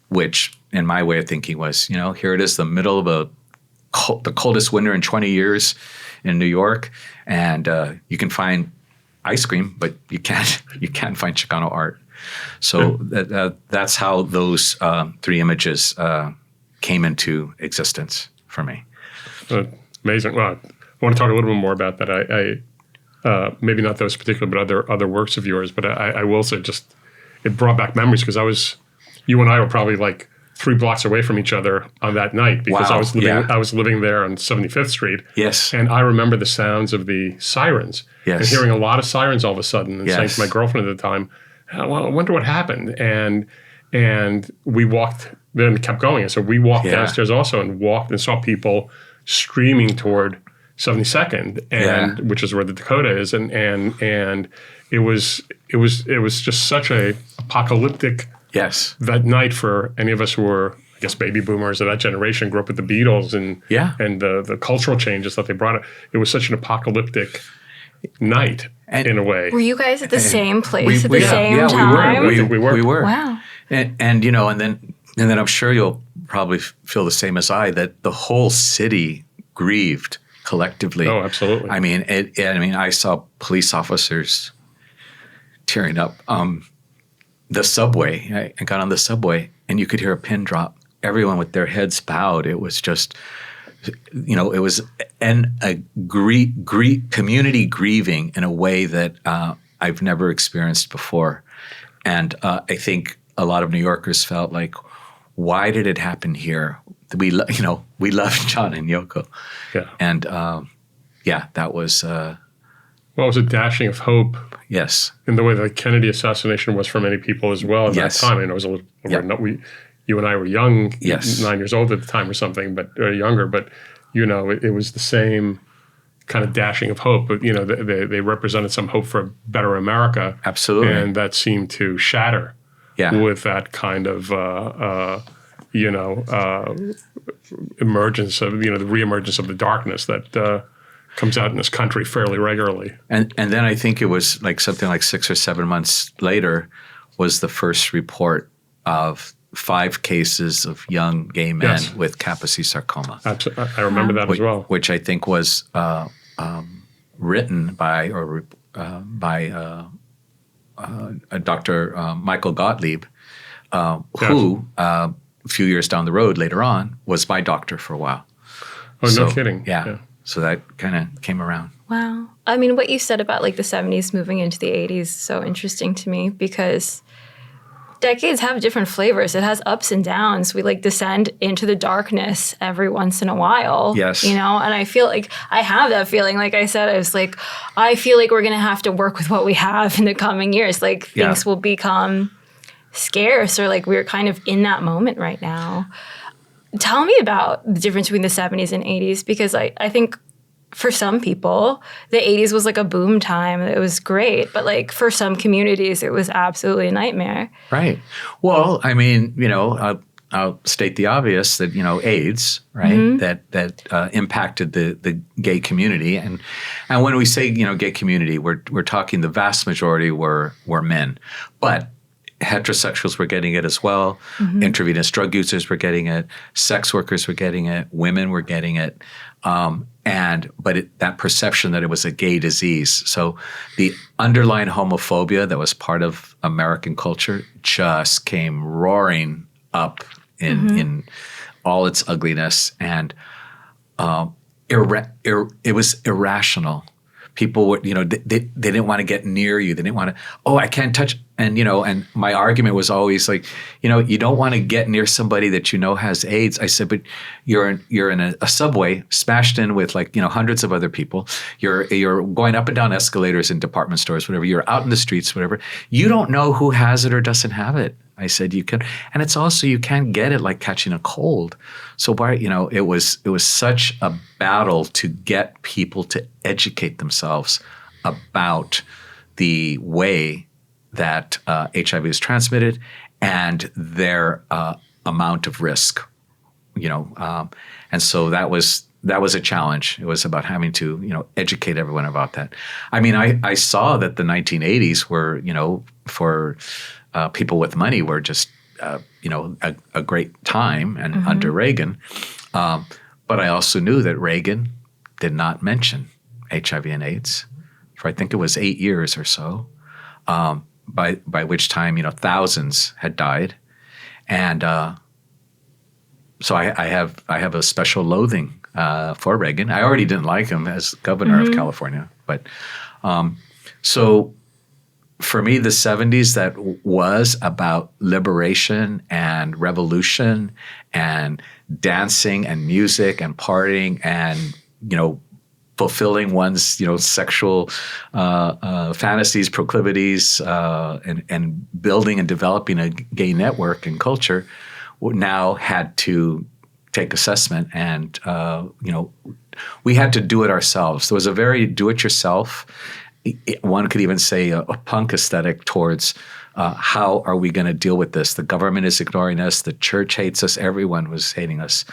[SPEAKER 3] which in my way of thinking was, here it is, the middle of the coldest winter in 20 years in New York. And you can find ice cream, but you can't find Chicano art. So that's how those 3 images came into existence for me.
[SPEAKER 1] Amazing. Well, I want to talk a little bit more about that. I maybe not those particular, but other works of yours. But I will say, just it brought back memories because you and I were probably like 3 blocks away from each other on that night because I was living there on 75th Street.
[SPEAKER 3] Yes.
[SPEAKER 1] And I remember the sounds of the sirens. Yes. And hearing a lot of sirens all of a sudden and saying to my girlfriend at the time, well, I wonder what happened. And we walked, then kept going. And so we walked downstairs also and walked and saw people streaming toward 72nd, which is where the Dakota is. And it was just such a apocalyptic that night for any of us who were, I guess, baby boomers of that generation, grew up with the Beatles and the cultural changes that they brought. It was such an apocalyptic night in a way.
[SPEAKER 2] Were you guys at the same place at the same time?
[SPEAKER 1] We were.
[SPEAKER 2] Wow.
[SPEAKER 3] And then I'm sure you'll probably feel the same as I, that the whole city grieved collectively.
[SPEAKER 1] Oh, absolutely.
[SPEAKER 3] I mean, I saw police officers tearing up. The subway, I got on the subway and you could hear a pin drop. Everyone with their heads bowed. It was just, it was a community grieving in a way that I've never experienced before. And I think a lot of New Yorkers felt like, why did it happen here? We love John and Yoko. Yeah. And that was...
[SPEAKER 1] Well, it was a dashing of hope.
[SPEAKER 3] Yes.
[SPEAKER 1] In the way the Kennedy assassination was for many people as well at that time. And it was a little, you and I were young, 9 years old at the time or something, but younger. But, it was the same kind of dashing of hope. But, they represented some hope for a better America.
[SPEAKER 3] Absolutely.
[SPEAKER 1] And that seemed to shatter with that kind of, emergence of, the reemergence of the darkness that comes out in this country fairly regularly.
[SPEAKER 3] And then I think it was like something like 6 or 7 months later was the first report of 5 cases of young gay men with Kaposi sarcoma.
[SPEAKER 1] Absolutely. I remember that as well.
[SPEAKER 3] Which I think was written by Dr. Michael Gottlieb, who a few years down the road later on was my doctor for a while.
[SPEAKER 1] Oh, so, no kidding.
[SPEAKER 3] Yeah. So that kind of came around.
[SPEAKER 2] Wow. I mean, what you said about like the 70s moving into the 80s is so interesting to me because decades have different flavors. It has ups and downs. We like descend into the darkness every once in a while.
[SPEAKER 3] Yes.
[SPEAKER 2] You know, and I feel like I have that feeling. Like I said, I was like, I feel like we're going to have to work with what we have in the coming years. Like things will become scarce, or like we're kind of in that moment right now. Tell me about the difference between the 70s and 80s, because I think for some people, the 80s was like a boom time. It was great. But like for some communities, it was absolutely a nightmare.
[SPEAKER 3] Right. Well, I mean, you know, I'll state the obvious that, you know, AIDS, right, that impacted the gay community. And when we say, you know, gay community, we're talking the vast majority were men. But heterosexuals were getting it as well. Intravenous drug users were getting it. Sex workers were getting it. Women were getting it. But that perception that it was a gay disease. So the underlying homophobia that was part of American culture just came roaring up in all its ugliness, and it was irrational. People would, you know, they didn't want to get near you. They didn't want to, I can't touch. And, you know, and my argument was always like, you know, you don't want to get near somebody that you know has AIDS. I said, but you're in a subway smashed in with like, you know, hundreds of other people. You're going up and down escalators in department stores, whatever. You're out in the streets, whatever. You don't know who has it or doesn't have it. I said, you can, and it's also, you can't get it like catching a cold. So why, you know, it was such a battle to get people to educate themselves about the way that HIV is transmitted and their amount of risk, you know. And so that was a challenge. It was about having to, you know, educate everyone about that. I mean, I saw that the 1980s were, you know, for people with money were just, you know, a great time and under Reagan. But I also knew that Reagan did not mention HIV and AIDS for I think it was 8 years or so, by which time, you know, thousands had died. And so I have a special loathing for Reagan. I already didn't like him as governor of California. But so for me, the 70s, that was about liberation and revolution and dancing and music and partying and, you know, fulfilling one's, you know, sexual fantasies, proclivities, and building and developing a gay network and culture now had to take assessment. And, you know, we had to do it ourselves. There was a very do-it-yourself, one could even say a punk aesthetic towards how are we going to deal with this? The government is ignoring us. The church hates us. Everyone was hating us.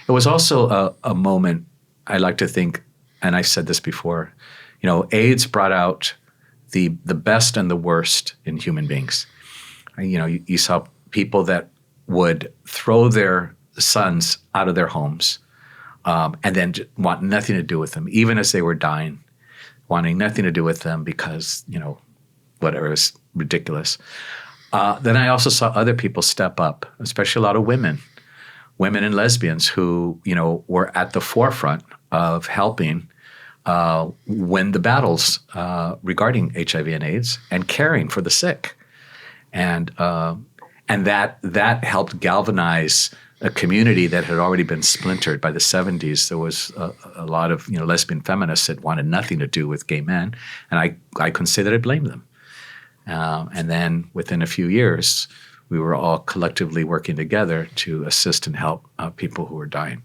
[SPEAKER 3] It was also a moment, I like to think, and I've said this before, you know, AIDS brought out the best and the worst in human beings. You know, you saw people that would throw their sons out of their homes and then want nothing to do with them, even as they were dying, wanting nothing to do with them because, you know, whatever, is ridiculous. Then I also saw other people step up, especially a lot of women and lesbians who, you know, were at the forefront of helping win the battles regarding HIV and AIDS and caring for the sick. And that helped galvanize a community that had already been splintered by the 70s. There was a lot of, you know, lesbian feminists that wanted nothing to do with gay men, and I couldn't say that I blamed them. And then within a few years, we were all collectively working together to assist and help people who were dying.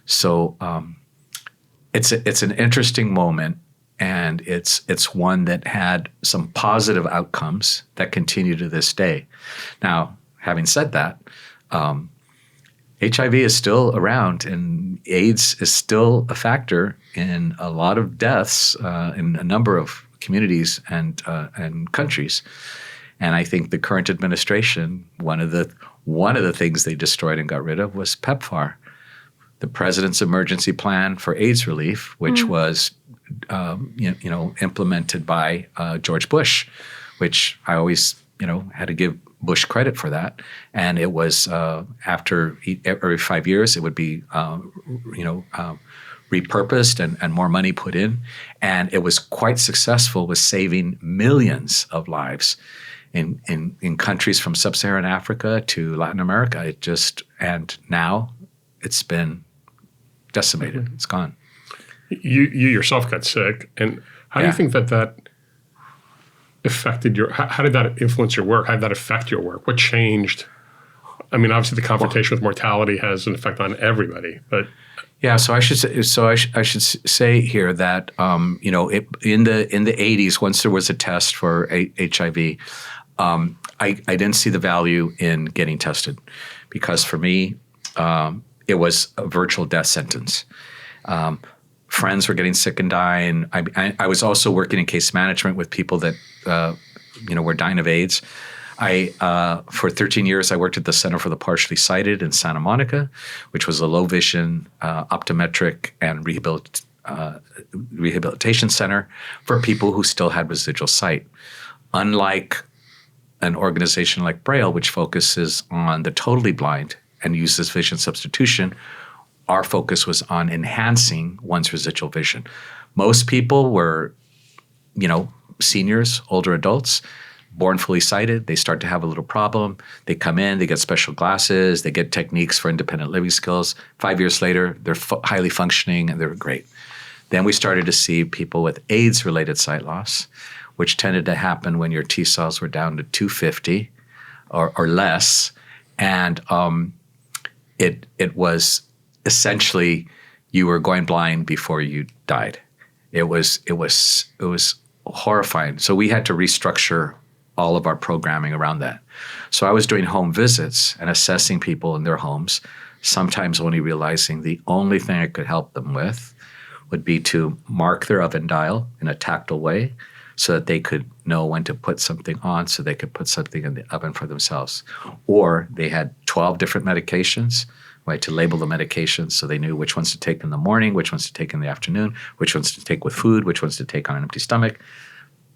[SPEAKER 3] So it's an interesting moment, and it's one that had some positive outcomes that continue to this day. Now, having said that, HIV is still around, and AIDS is still a factor in a lot of deaths in a number of communities and countries. And I think the current administration, one of the things they destroyed and got rid of was PEPFAR, the President's Emergency Plan for AIDS Relief, which was implemented by George Bush, which I always had to give Bush credit for that. And it was after every 5 years, it would be repurposed and more money put in. And it was quite successful with saving millions of lives in countries from sub-Saharan Africa to Latin America. And now it's been decimated. It's gone.
[SPEAKER 1] You yourself got sick. And how do you think that affected how did that influence your work? How did that affect your work? What changed? I mean, obviously the confrontation with mortality has an effect on everybody, but
[SPEAKER 3] yeah. So I should say here that in the 80s, once there was a test for HIV, I didn't see the value in getting tested, because for me it was a virtual death sentence. Friends were getting sick and dying. I was also working in case management with people that were dying of AIDS. For 13 years, I worked at the Center for the Partially Sighted in Santa Monica, which was a low vision, optometric, and rehabilitation center for people who still had residual sight. Unlike an organization like Braille, which focuses on the totally blind and uses vision substitution, our focus was on enhancing one's residual vision. Most people were, seniors, older adults, born fully sighted. They start to have a little problem. They come in, they get special glasses, they get techniques for independent living skills. 5 years later, they're highly functioning and they're great. Then we started to see people with AIDS-related sight loss, which tended to happen when your T cells were down to 250 or less. And it was essentially you were going blind before you died. It was horrifying. So we had to restructure all of our programming around that. So I was doing home visits and assessing people in their homes, sometimes only realizing the only thing I could help them with would be to mark their oven dial in a tactile way so that they could know when to put something on, so they could put something in the oven for themselves. Or they had 12 different medications, right, to label the medications so they knew which ones to take in the morning, which ones to take in the afternoon, which ones to take with food, which ones to take on an empty stomach,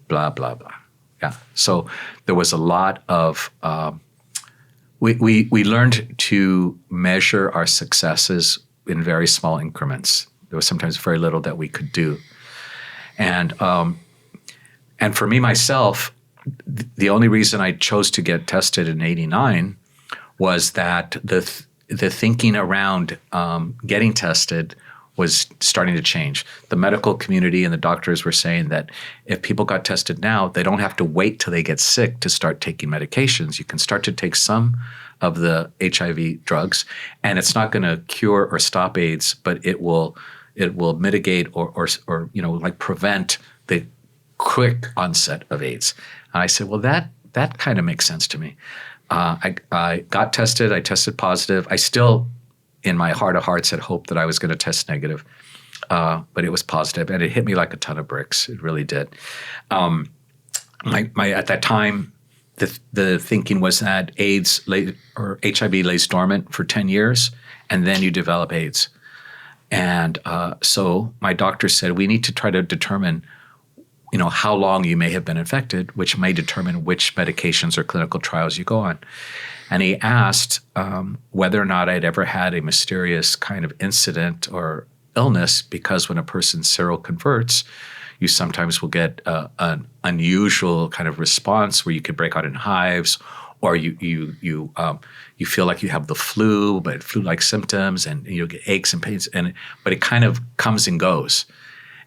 [SPEAKER 3] blah, blah, blah. Yeah. So there was a lot of we learned to measure our successes in very small increments. There was sometimes very little that we could do. And for me, myself, the only reason I chose to get tested in '89 was that the thinking around getting tested was starting to change. The medical community and the doctors were saying that if people got tested now, they don't have to wait till they get sick to start taking medications. You can start to take some of the HIV drugs, and it's not going to cure or stop AIDS, but it will mitigate or prevent the quick onset of AIDS. And I said, well, that kind of makes sense to me. I got tested. I tested positive. I still, in my heart of hearts, had hoped that I was going to test negative, but it was positive, and it hit me like a ton of bricks. It really did. At that time, the thinking was that HIV lays dormant for 10 years, and then you develop AIDS. And so my doctor said, we need to try to determine how long you may have been infected, which may determine which medications or clinical trials you go on. And he asked whether or not I'd ever had a mysterious kind of incident or illness, because when a person seroconverts, you sometimes will get an unusual kind of response where you could break out in hives, or you feel like you have the flu, but flu-like symptoms, and you get aches and pains, but it kind of comes and goes.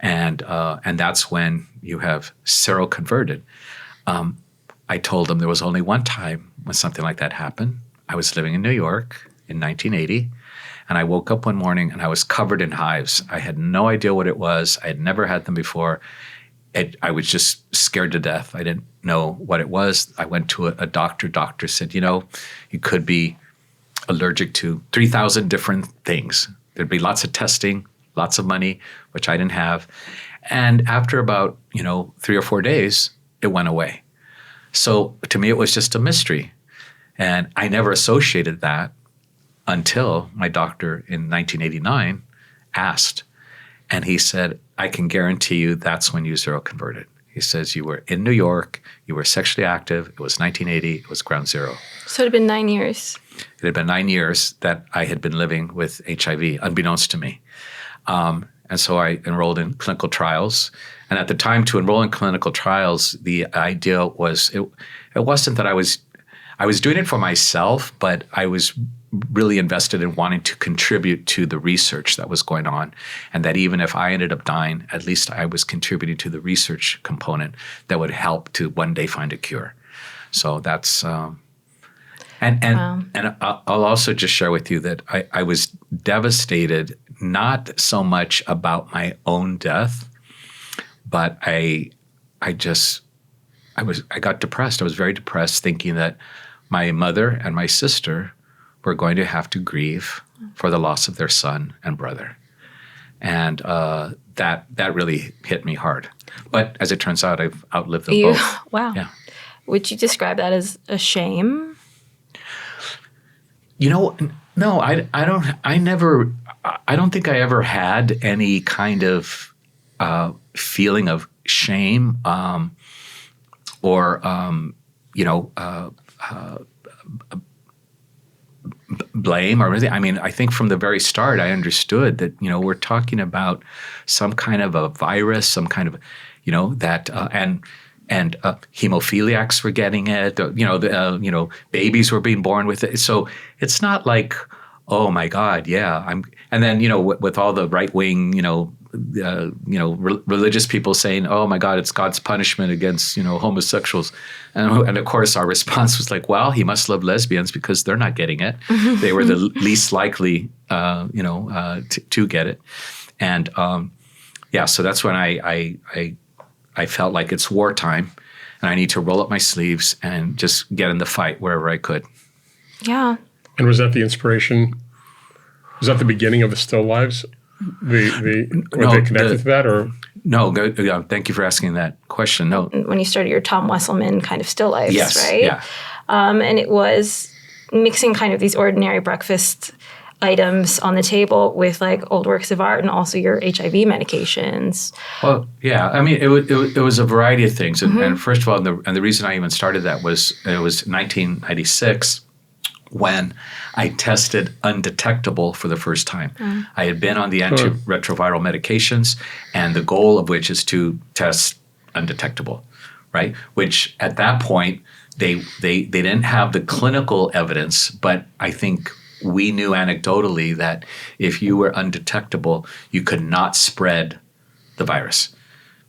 [SPEAKER 3] And that's when you have seroconverted. I told him there was only one time when something like that happened. I was living in New York in 1980, and I woke up one morning and I was covered in hives. I had no idea what it was. I had never had them before. I was just scared to death. I didn't know what it was. I went to a doctor. Doctor said, you could be allergic to 3,000 different things. There'd be lots of testing, lots of money, which I didn't have. And after about, 3 or 4 days, it went away. So to me, it was just a mystery. And I never associated that until my doctor in 1989 asked. And he said, I can guarantee you that's when you zero converted. He says, you were in New York, you were sexually active, it was 1980, it was ground zero.
[SPEAKER 2] So it had been 9 years.
[SPEAKER 3] It had been 9 years that I had been living with HIV, unbeknownst to me. And so I enrolled in clinical trials. And at the time, to enroll in clinical trials, the idea was, it wasn't that I was doing it for myself, but I was really invested in wanting to contribute to the research that was going on. And that even if I ended up dying, at least I was contributing to the research component that would help to one day find a cure. So that's, and I'll also just share with you that I was devastated, not so much about my own death, but I got depressed. I was very depressed, thinking that my mother and my sister were going to have to grieve for the loss of their son and brother. And that really hit me hard. But as it turns out, I've outlived them both.
[SPEAKER 2] Wow.
[SPEAKER 3] Yeah.
[SPEAKER 2] Would you describe that as a shame?
[SPEAKER 3] No, I don't think I ever had any kind of feeling of shame or blame or anything. I mean, I think from the very start, I understood that, we're talking about some kind of a virus, some kind of, and hemophiliacs were getting it, babies were being born with it. So it's not like, oh my God, yeah. And then, with all the right wing, religious people saying, oh my God, it's God's punishment against, homosexuals. And of course our response was like, well, he must love lesbians because they're not getting it. They were the least likely, to get it. And so that's when I felt like it's wartime and I need to roll up my sleeves and just get in the fight wherever I could.
[SPEAKER 2] Yeah.
[SPEAKER 1] And was that the inspiration? Was that the beginning of the Still Lives? Were they connected to that, or
[SPEAKER 3] no? Thank you for asking that question. No,
[SPEAKER 2] when you started your Tom Wesselman kind of Still Lives,
[SPEAKER 3] yes,
[SPEAKER 2] right?
[SPEAKER 3] Yeah,
[SPEAKER 2] and it was mixing kind of these ordinary breakfast items on the table with like old works of art and also your HIV medications.
[SPEAKER 3] Well, yeah, I mean, it was a variety of things, and first of all, the reason I even started that was it was 1996. When I tested undetectable for the first time. I had been on the antiretroviral medications, and the goal of which is to test undetectable, right? Which at that point, they didn't have the clinical evidence, but I think we knew anecdotally that if you were undetectable, you could not spread the virus,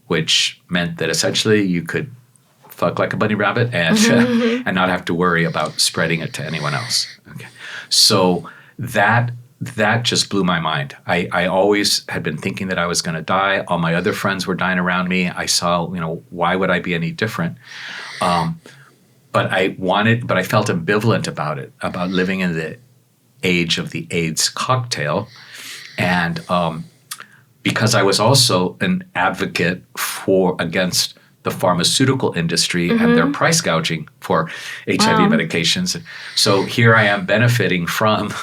[SPEAKER 3] which meant that essentially you could fuck like a bunny rabbit and not have to worry about spreading it to anyone else. Okay, so that just blew my mind. I always had been thinking that I was going to die. All my other friends were dying around me. I saw, why would I be any different? But I felt ambivalent about it, about living in the age of the AIDS cocktail, and because I was also an advocate against the pharmaceutical industry and their price gouging for HIV medications. So here I am benefiting from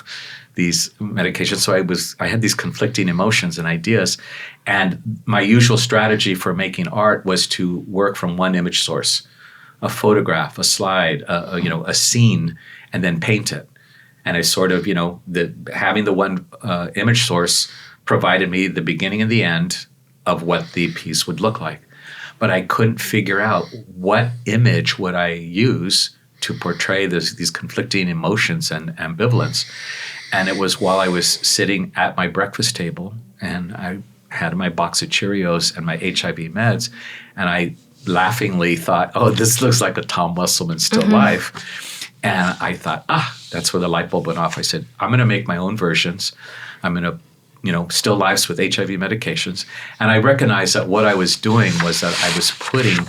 [SPEAKER 3] these medications. So I had these conflicting emotions and ideas. And my usual strategy for making art was to work from one image source, a photograph, a slide, a scene, and then paint it. And I sort of, having the one image source provided me the beginning and the end of what the piece would look like. But I couldn't figure out what image would I use to portray these conflicting emotions and ambivalence. And it was while I was sitting at my breakfast table and I had my box of Cheerios and my HIV meds, and I laughingly thought, oh, this looks like a Tom Wesselman Still Life. And I thought, that's where the light bulb went off. I said, I'm going to make my own versions. I'm going to Still Lives with HIV medications. And I recognized that what I was doing was that I was putting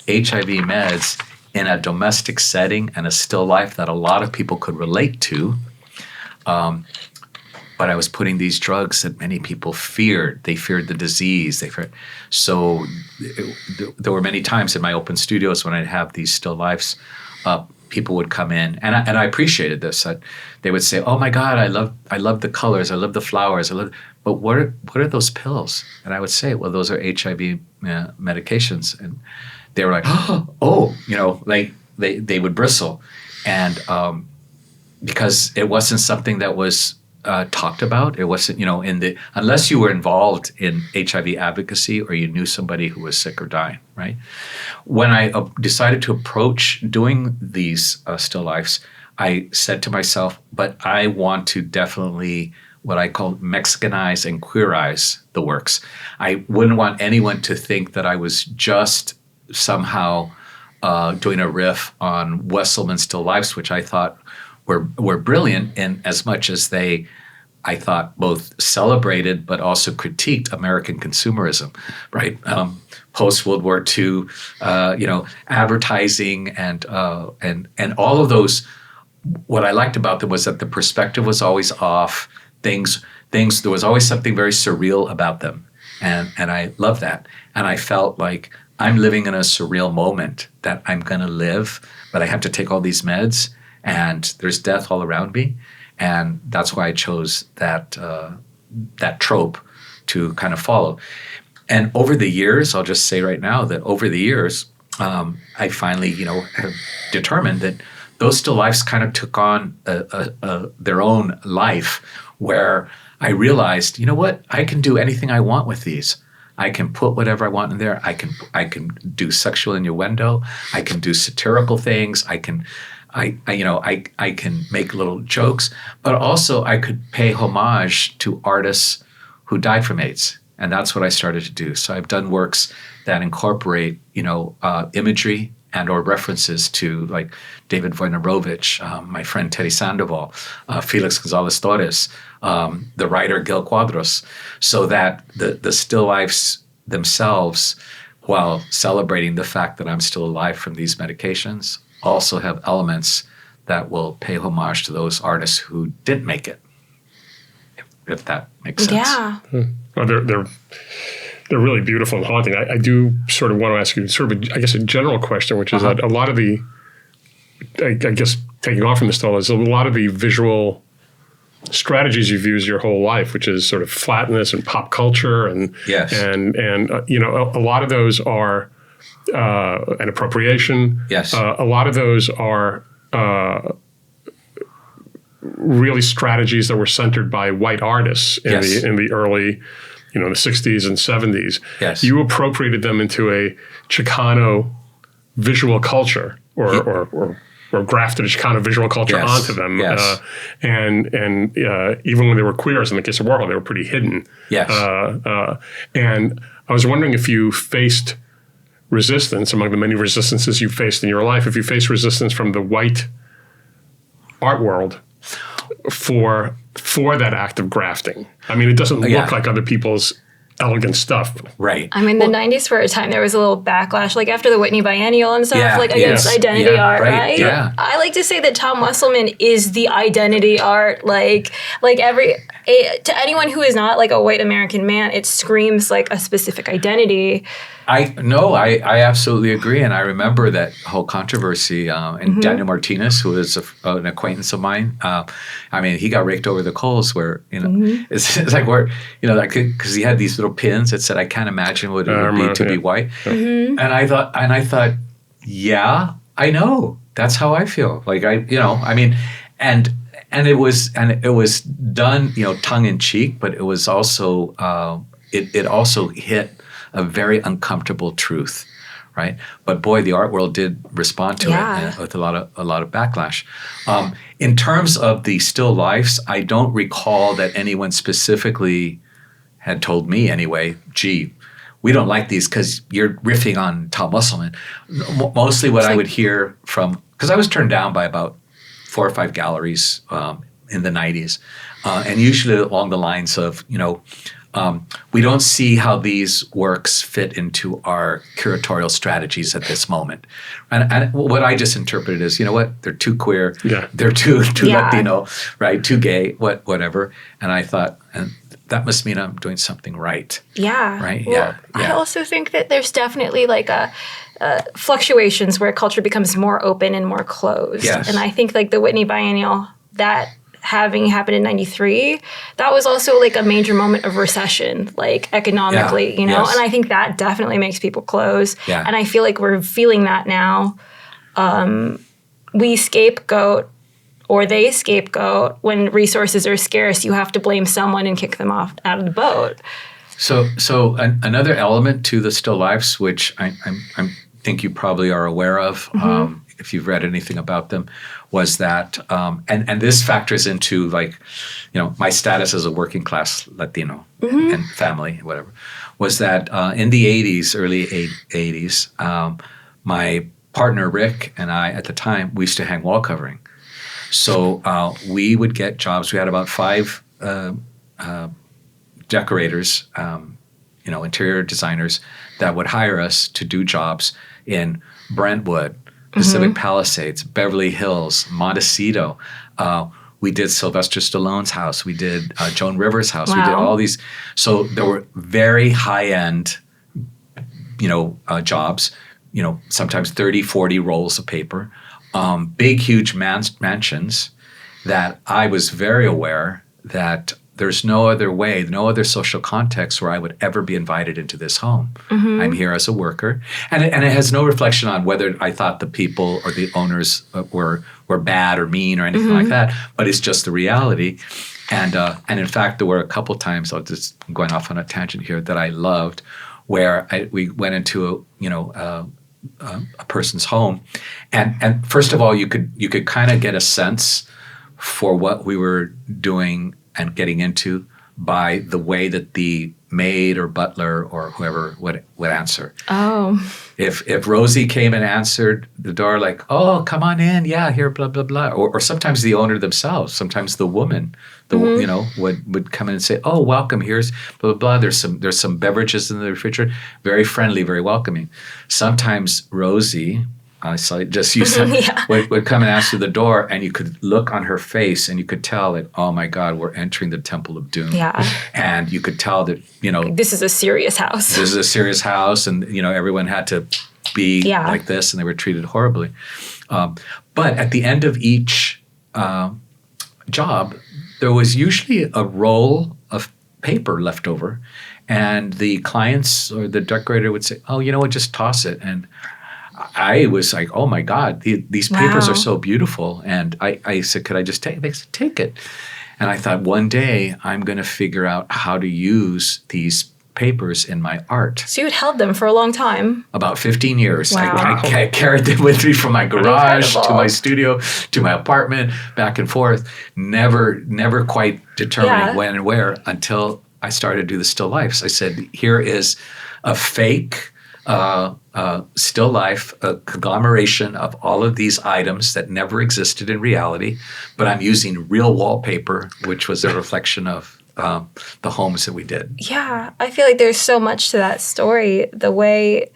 [SPEAKER 3] HIV meds in a domestic setting and a still life that a lot of people could relate to, But I was putting these drugs that many people feared. They feared the disease. So there were many times in my open studios when I'd have these still lifes up, people would come in, and I appreciated this. They would say, "Oh my God, I love the colors, I love the flowers, but what are those pills?" And I would say, "Well, those are HIV medications." And they were like, "Oh," like they would bristle, and because it wasn't something that was talked about. It wasn't, unless you were involved in HIV advocacy or you knew somebody who was sick or dying, right? When I decided to approach doing these still lifes, I said to myself, but I want to definitely what I call Mexicanize and queerize the works. I wouldn't want anyone to think that I was just somehow doing a riff on Wesselman's still lifes, which I thought were brilliant in as much as they, I thought, both celebrated but also critiqued American consumerism, right? Post World War II, advertising and all of those. What I liked about them was that the perspective was always off. Things. There was always something very surreal about them, and I loved that. And I felt like I'm living in a surreal moment that I'm going to live, but I have to take all these meds. And there's death all around me, and that's why I chose that trope to kind of follow. And over the years, I'll just say right now that over the years, I finally, have determined that those still lifes kind of took on their own life, where I realized, you know what, I can do anything I want with these. I can put whatever I want in there. I can do sexual innuendo. I can do satirical things. I can make little jokes, but also I could pay homage to artists who died from AIDS. And that's what I started to do. So I've done works that incorporate, imagery and or references to like David Wojnarowicz, my friend Teddy Sandoval, Felix Gonzalez Torres, the writer Gil Quadros, so that the still lifes themselves, while celebrating the fact that I'm still alive from these medications, also have elements that will pay homage to those artists who didn't make it, if that makes sense.
[SPEAKER 2] Yeah.
[SPEAKER 1] Well, they're really beautiful and haunting. I do sort of want to ask you sort of, a general question, which is that a lot of the, I guess, taking off from this still is a lot of the visual strategies you've used your whole life, which is sort of flatness and pop culture, and
[SPEAKER 3] yes.
[SPEAKER 1] and a lot of those are an appropriation.
[SPEAKER 3] Yes.
[SPEAKER 1] A lot of those are really strategies that were centered by white artists in the early, the 60s and 70s.
[SPEAKER 3] Yes.
[SPEAKER 1] You appropriated them into a Chicano visual culture, or grafted a Chicano visual culture onto them.
[SPEAKER 3] Yes.
[SPEAKER 1] And even when they were queers, in the case of Warhol, they were pretty hidden.
[SPEAKER 3] Yes.
[SPEAKER 1] And I was wondering if you faced resistance among the many resistances you faced in your life, if you faced resistance from the white art world for that act of grafting. I mean, it doesn't look like other people's elegant stuff.
[SPEAKER 3] Right.
[SPEAKER 2] I mean, the 90s for a time, there was a little backlash, like after the Whitney Biennial and stuff, against identity art, right?
[SPEAKER 3] Yeah.
[SPEAKER 2] I like to say that Tom Wesselman is the identity art. To anyone who is not like a white American man, it screams like a specific identity.
[SPEAKER 3] I absolutely agree. And I remember that whole controversy. And Daniel Martinez, who is an acquaintance of mine, he got raked over the coals where, it's like where, because he had these little pins that said, I can't imagine what it would be to be white. And I thought, yeah, I know. That's how I feel. Like, and it was done, tongue in cheek, but it was also, it also hit a very uncomfortable truth, right? But boy, the art world did respond to it with a lot of backlash. In terms of the still lifes, I don't recall that anyone specifically had told me anyway, gee, we don't like these because you're riffing on Tom Wesselman. Mostly what I would hear from, because I was turned down by about 4 or 5 galleries in the 90s, and usually along the lines of, we don't see how these works fit into our curatorial strategies at this moment. And what I just interpreted is, you know what, they're too queer, they're too Latino, right, too gay, whatever. And I thought, and that must mean I'm doing something right.
[SPEAKER 2] Yeah.
[SPEAKER 3] Right?
[SPEAKER 2] Well, I also think that there's definitely like a fluctuations where culture becomes more open and more closed.
[SPEAKER 3] Yes.
[SPEAKER 2] And I think like the Whitney Biennial, that having happened in 93, that was also like a major moment of recession, like economically, you know?
[SPEAKER 3] Yes.
[SPEAKER 2] And I think that definitely makes people close.
[SPEAKER 3] Yeah.
[SPEAKER 2] And I feel like we're feeling that now. We scapegoat, or they scapegoat when resources are scarce. You have to blame someone and kick them off out of the boat.
[SPEAKER 3] So another element to the still lifes, which I think you probably are aware of, if you've read anything about them, was that, and this factors into like, you know, my status as a working class Latino and family, whatever, was that in the 80s, early 80s, my partner Rick and I at the time, we used to hang wall covering. So we would get jobs. We had about 5 decorators, interior designers that would hire us to do jobs in Brentwood, Pacific Palisades, Beverly Hills, Montecito. We did Sylvester Stallone's house. We did Joan Rivers' house.
[SPEAKER 2] Wow.
[SPEAKER 3] We did all these. So there were very high-end, jobs, sometimes 30, 40 rolls of paper, big, huge mansions that I was very aware that there's no other way, no other social context where I would ever be invited into this home. I'm here as a worker. And it has no reflection on whether I thought the people or the owners were bad or mean or anything like that, but it's just the reality. And in fact, there were a couple times, I'm going off on a tangent here, that I loved, where we went into a person's home. And first of all, you could kind of get a sense for what we were doing and getting into by the way that the maid or butler or whoever would answer. Oh. If Rosie came and answered the door like, oh, come on in, yeah, here, blah, blah, blah. Or sometimes the owner themselves, sometimes the woman, would come in and say, oh, welcome, here's blah, blah, blah. There's some beverages in the refrigerator. Very friendly, very welcoming. Sometimes Rosie, I just used that, would come and answer the door, and you could look on her face and you could tell that, oh my God, we're entering the Temple of Doom. Yeah. And you could tell that,
[SPEAKER 2] this is a serious house.
[SPEAKER 3] This is a serious house, and, everyone had to be like this, and they were treated horribly. But at the end of each job, there was usually a roll of paper left over, and the clients or the decorator would say, oh, you know what, just toss it. And I was like, oh my God, these papers are so beautiful. And I said, could I just take it? They said, take it. And I thought, one day I'm going to figure out how to use these papers in my art.
[SPEAKER 2] So you had held them for a long time?
[SPEAKER 3] About 15 years. Wow. I carried them with me from my garage to my studio to my apartment, back and forth, never quite determining when and where until I started to do the still lifes. I said, here is a fake still life, a conglomeration of all of these items that never existed in reality, but I'm using real wallpaper, which was a reflection of the homes that we did.
[SPEAKER 2] Yeah, I feel like there's so much to that story. The way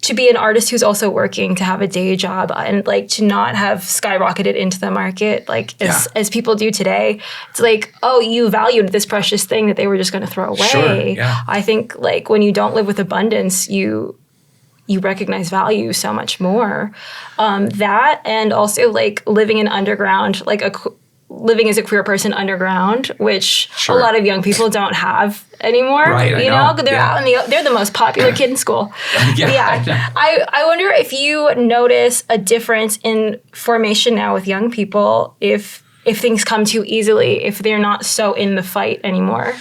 [SPEAKER 2] to be an artist who's also working, to have a day job, and like to not have skyrocketed into the market as people do today. It's like, oh, you valued this precious thing that they were just going to throw away.
[SPEAKER 3] Sure, yeah.
[SPEAKER 2] I think like when you don't live with abundance, you recognize value so much more. That, and also like living in underground, like living as a queer person underground, which a lot of young people don't have anymore.
[SPEAKER 3] Right,
[SPEAKER 2] They're out they're the most popular kid in school. I wonder if you notice a difference in formation now with young people, if things come too easily, if they're not so in the fight anymore.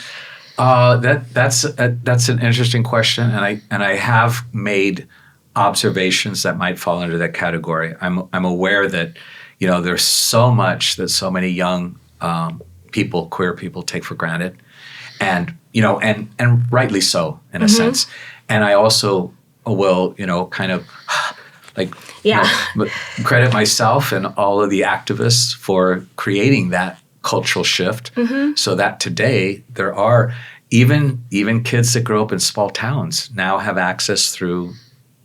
[SPEAKER 3] That's an interesting question, and I have made observations that might fall under that category. I'm aware that there's so much that so many young people, queer people, take for granted, and rightly so in a sense. And I also will kind of credit myself and all of the activists for creating that cultural shift, so that today there are even kids that grow up in small towns now have access through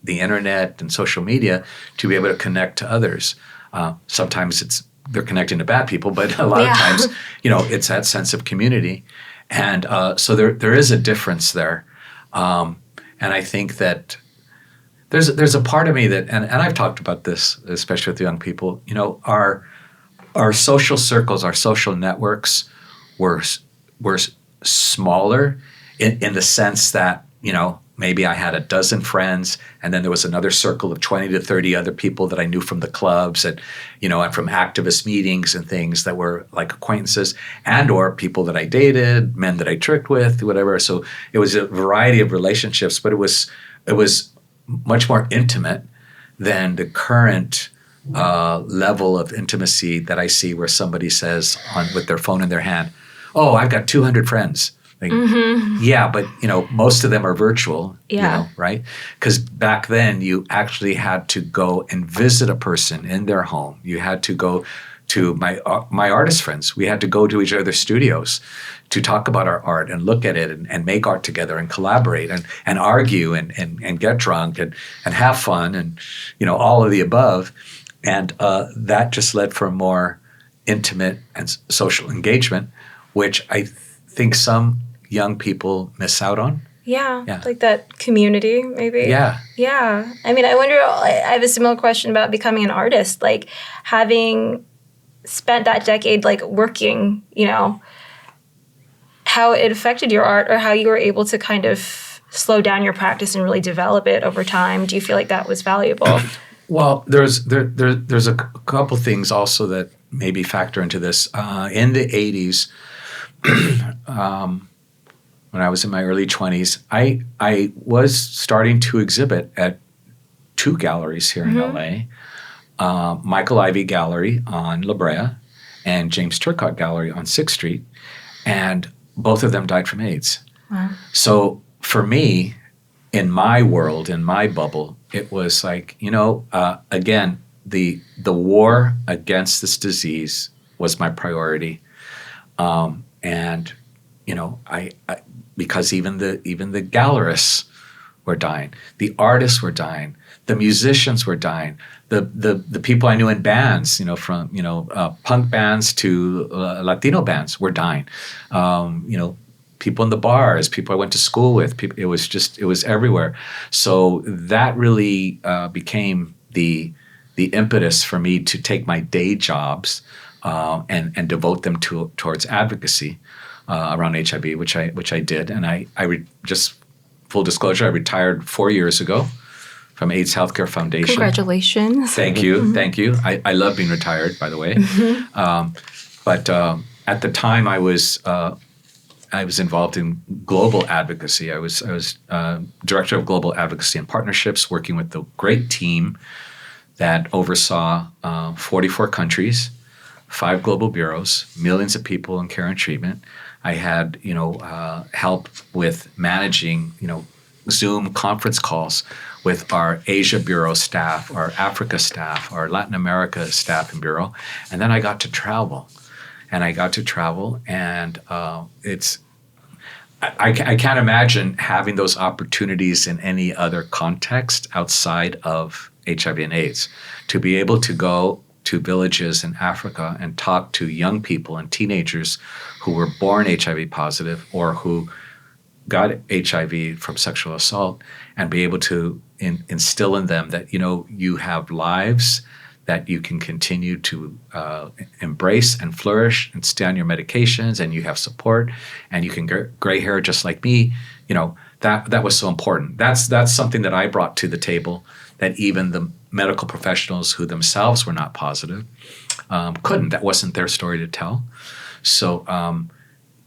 [SPEAKER 3] the internet and social media to be able to connect to others. Sometimes they're connecting to bad people, but a lot of times, it's that sense of community. And so there is a difference there. And I think that there's a part of me that, and I've talked about this, especially with young people, our social circles, our social networks were smaller in the sense that, maybe I had a dozen friends, and then there was another circle of 20 to 30 other people that I knew from the clubs and, and from activist meetings and things that were like acquaintances and or people that I dated, men that I tricked with, whatever. So it was a variety of relationships, but it was much more intimate than the current level of intimacy that I see where somebody says with their phone in their hand, "Oh, I've got 200 friends." Like, yeah, but most of them are virtual, right? Because back then you actually had to go and visit a person in their home. You had to go to my artist friends. We had to go to each other's studios to talk about our art and look at it and make art together and collaborate and argue and get drunk and have fun and all of the above. And that just led for more intimate and social engagement, which I think some young people miss out on.
[SPEAKER 2] Yeah, like that community, maybe.
[SPEAKER 3] Yeah.
[SPEAKER 2] I mean, I wonder, I have a similar question about becoming an artist, like having spent that decade like working, how it affected your art or how you were able to kind of slow down your practice and really develop it over time. Do you feel like that was valuable?
[SPEAKER 3] Well, there's a couple things also that maybe factor into this. In the 80s, when I was in my early 20s, I was starting to exhibit at two galleries here in LA, Michael Ivey Gallery on La Brea and James Turcotte Gallery on 6th Street, and both of them died from AIDS. Wow. So for me, in my world, in my bubble, it was like, again, the war against this disease was my priority. And I because even the gallerists were dying, the artists were dying, the musicians were dying, the people I knew in bands, from punk bands to Latino bands were dying. People in the bars, people I went to school with, it was everywhere. So that really became the impetus for me to take my day jobs and devote them towards advocacy around HIV, which I did. And just full disclosure, I retired 4 years ago from AIDS Healthcare Foundation.
[SPEAKER 2] Congratulations.
[SPEAKER 3] Thank you. Thank you. I love being retired, by the way. But at the time I was involved in global advocacy. I was director of global advocacy and partnerships, working with the great team that oversaw 44 countries, 5 global bureaus, millions of people in care and treatment. I had, help with managing, Zoom conference calls with our Asia Bureau staff, our Africa staff, our Latin America staff and bureau. And then I got to travel. And I can't imagine having those opportunities in any other context outside of HIV and AIDS. To be able to go to villages in Africa and talk to young people and teenagers who were born HIV positive or who got HIV from sexual assault and be able to instill in them that, you have lives that you can continue to embrace and flourish and stay on your medications, and you have support, and you can get gray hair just like me. That was so important. That's something that I brought to the table that even the medical professionals who themselves were not positive couldn't. That wasn't their story to tell. So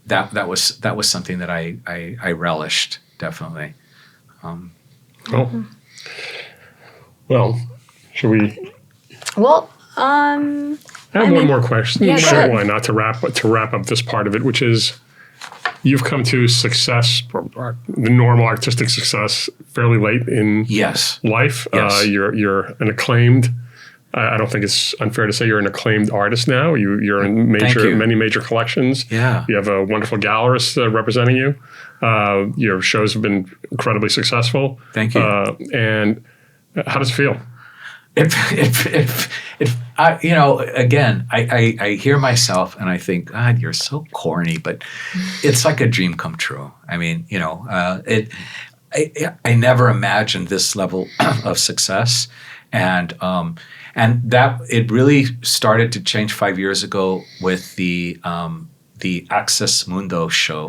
[SPEAKER 3] that was something that I relished, definitely.
[SPEAKER 1] Well, should we?
[SPEAKER 2] Well,
[SPEAKER 1] I have one more question.
[SPEAKER 2] Yeah, sure.
[SPEAKER 1] Why not to wrap up this part of it, which is you've come to success, or the normal artistic success, fairly late in
[SPEAKER 3] life.
[SPEAKER 1] Yes. You're an acclaimed I don't think it's unfair to say you're an acclaimed artist now. You're in many major collections.
[SPEAKER 3] Yeah.
[SPEAKER 1] You have a wonderful gallerist representing you. Your shows have been incredibly successful.
[SPEAKER 3] Thank you.
[SPEAKER 1] And how does it feel?
[SPEAKER 3] Again, I hear myself and I think, God, you're so corny, but it's like a dream come true. I mean, I never imagined this level of success, and that it really started to change 5 years ago with the Access Mundo show,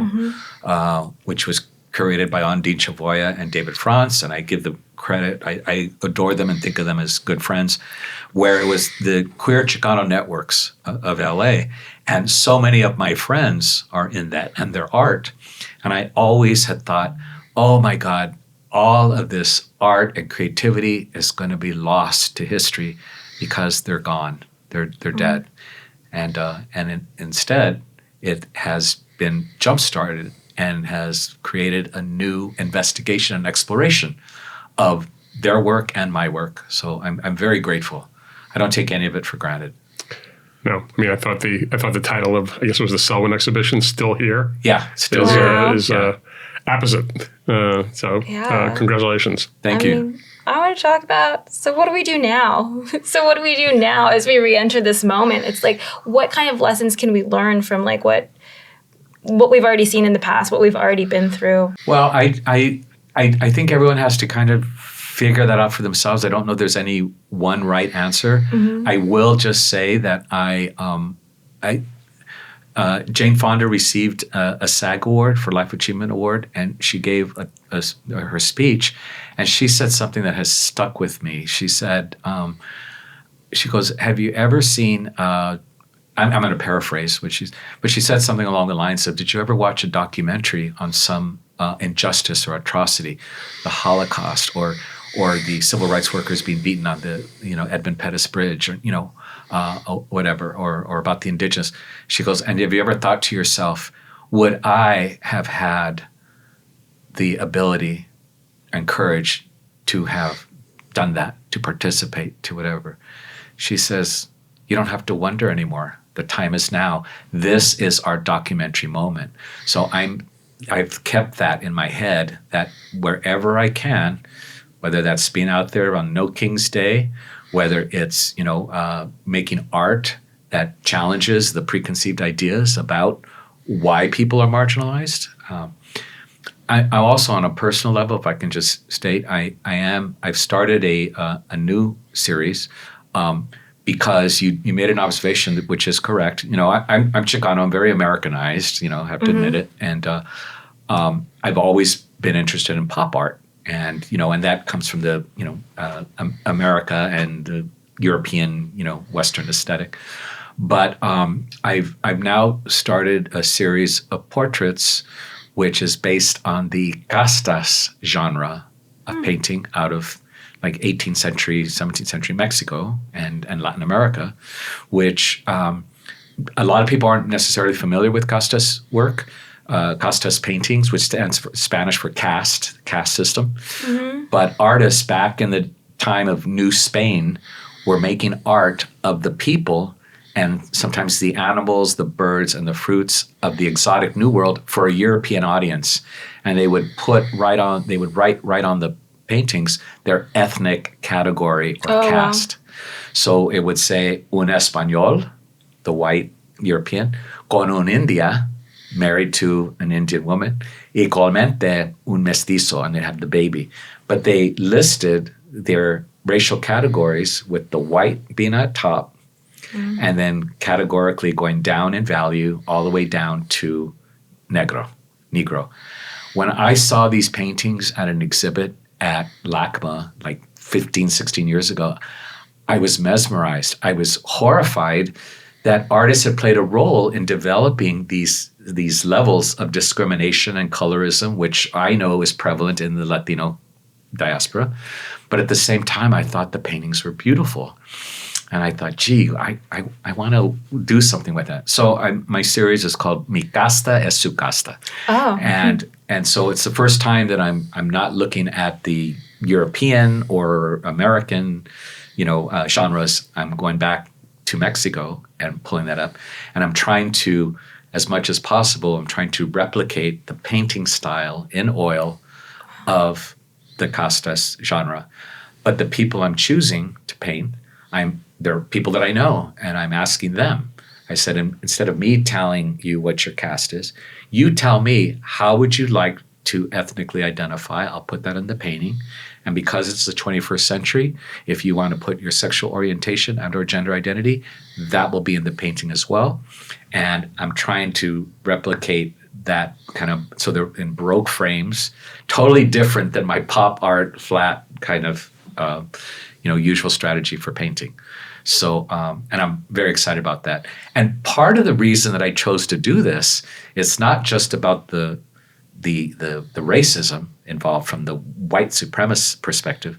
[SPEAKER 3] which was curated by Dean Chavoya and David France, and I give them credit. I adore them and think of them as good friends, where it was the queer Chicano networks of LA. And so many of my friends are in that and their art. And I always had thought, oh my God, all of this art and creativity is going to be lost to history because they're gone. They're dead. And instead, it has been jump-started and has created a new investigation and exploration of their work and my work. So I'm very grateful. I don't take any of it for granted.
[SPEAKER 1] No, I mean I thought the title of, I guess it was the Selwyn exhibition, Still Here.
[SPEAKER 3] Yeah, still
[SPEAKER 1] is apposite. Congratulations.
[SPEAKER 3] Thank you.
[SPEAKER 2] I want to talk about, so what do we do now? What do we do now as we re-enter this moment? It's like, what kind of lessons can we learn from like what we've already seen in the past, what we've already been through?
[SPEAKER 3] Well, I think everyone has to kind of figure that out for themselves. I don't know if there's any one right answer. Mm-hmm. I will just say that Jane Fonda received a SAG award for Life Achievement Award, and she gave her speech, and she said something that has stuck with me. She said, she goes, have you ever seen, I'm going to paraphrase, but she said something along the lines of, did you ever watch a documentary on some injustice or atrocity, the Holocaust, or the civil rights workers being beaten on the Edmund Pettus Bridge, or whatever, or about the indigenous? She goes, and have you ever thought to yourself, would I have had the ability and courage to have done that, to participate, to whatever? She says, you don't have to wonder anymore. The time is now. This is our documentary moment. So I've kept that in my head, that wherever I can, whether that's being out there on No King's Day, whether it's making art that challenges the preconceived ideas about why people are marginalized. I also, on a personal level, if I can just state, I've started a new series because you made an observation which is correct. I'm Chicano. I'm very Americanized. I have to admit it, and I've always been interested in pop art. And and that comes from the America and the European Western aesthetic. But I've now started a series of portraits, which is based on the castas genre of painting out of like 18th century, 17th century Mexico and Latin America, which a lot of people aren't necessarily familiar with castas work. Castas paintings, which stands for Spanish for caste system. Mm-hmm. But artists back in the time of New Spain were making art of the people and sometimes the animals, the birds, and the fruits of the exotic New World for a European audience. And they would write right on the paintings their ethnic category or caste. Wow. So it would say un español, the white European, con un india, married to an Indian woman, igualmente un mestizo, and they have the baby. But they listed their racial categories with the white being at top, and then categorically going down in value all the way down to negro. When I saw these paintings at an exhibit at LACMA like 15, 16 years ago, I was mesmerized. I was horrified that artists had played a role in developing these levels of discrimination and colorism, which I know is prevalent in the Latino diaspora. But at the same time, I thought the paintings were beautiful. And I thought, gee, I want to do something with that. So my series is called Mi Casta es Su Casta. Oh. And so it's the first time that I'm not looking at the European or American genres. I'm going back to Mexico and pulling that up. And I'm trying to, as much as possible, I'm trying to replicate the painting style in oil of the castas genre. But the people I'm choosing to paint, they're people that I know, and I'm asking them. I said, instead of me telling you what your caste is, you tell me, how would you like to ethnically identify? I'll put that in the painting. And because it's the 21st century, if you want to put your sexual orientation and/or gender identity, that will be in the painting as well. And I'm trying to replicate that kind of, so they're in Baroque frames, totally different than my pop art flat kind of, usual strategy for painting. So, and I'm very excited about that. And part of the reason that I chose to do this, it's not just about the racism involved from the white supremacist perspective.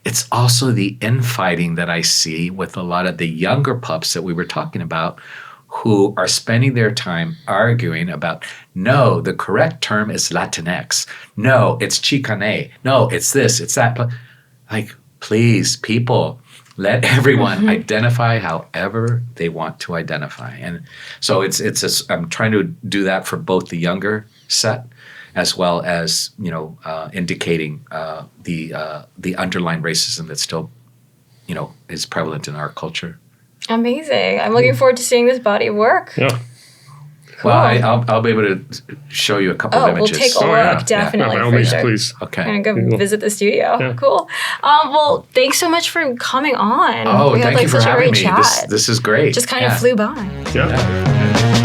[SPEAKER 3] It's also the infighting that I see with a lot of the younger pups that we were talking about, who are spending their time arguing about, no, the correct term is Latinx. No, it's Chicane. No, it's this, it's that. Like, please, people, let everyone identify however they want to identify. And so I'm trying to do that for both the younger set as well as, indicating the underlying racism that still, is prevalent in our culture.
[SPEAKER 2] Amazing. I'm looking forward to seeing this body of work.
[SPEAKER 1] Yeah.
[SPEAKER 3] Cool. Well, I'll be able to show you a couple of images.
[SPEAKER 2] We'll take a look, definitely.
[SPEAKER 1] Yeah, by all means, please.
[SPEAKER 3] Okay.
[SPEAKER 2] I'm going to go visit the studio. Yeah. Cool. Well, thanks so much for coming on.
[SPEAKER 3] Oh, thank you for having me. This is great.
[SPEAKER 2] Just kind of flew by.
[SPEAKER 1] Yeah.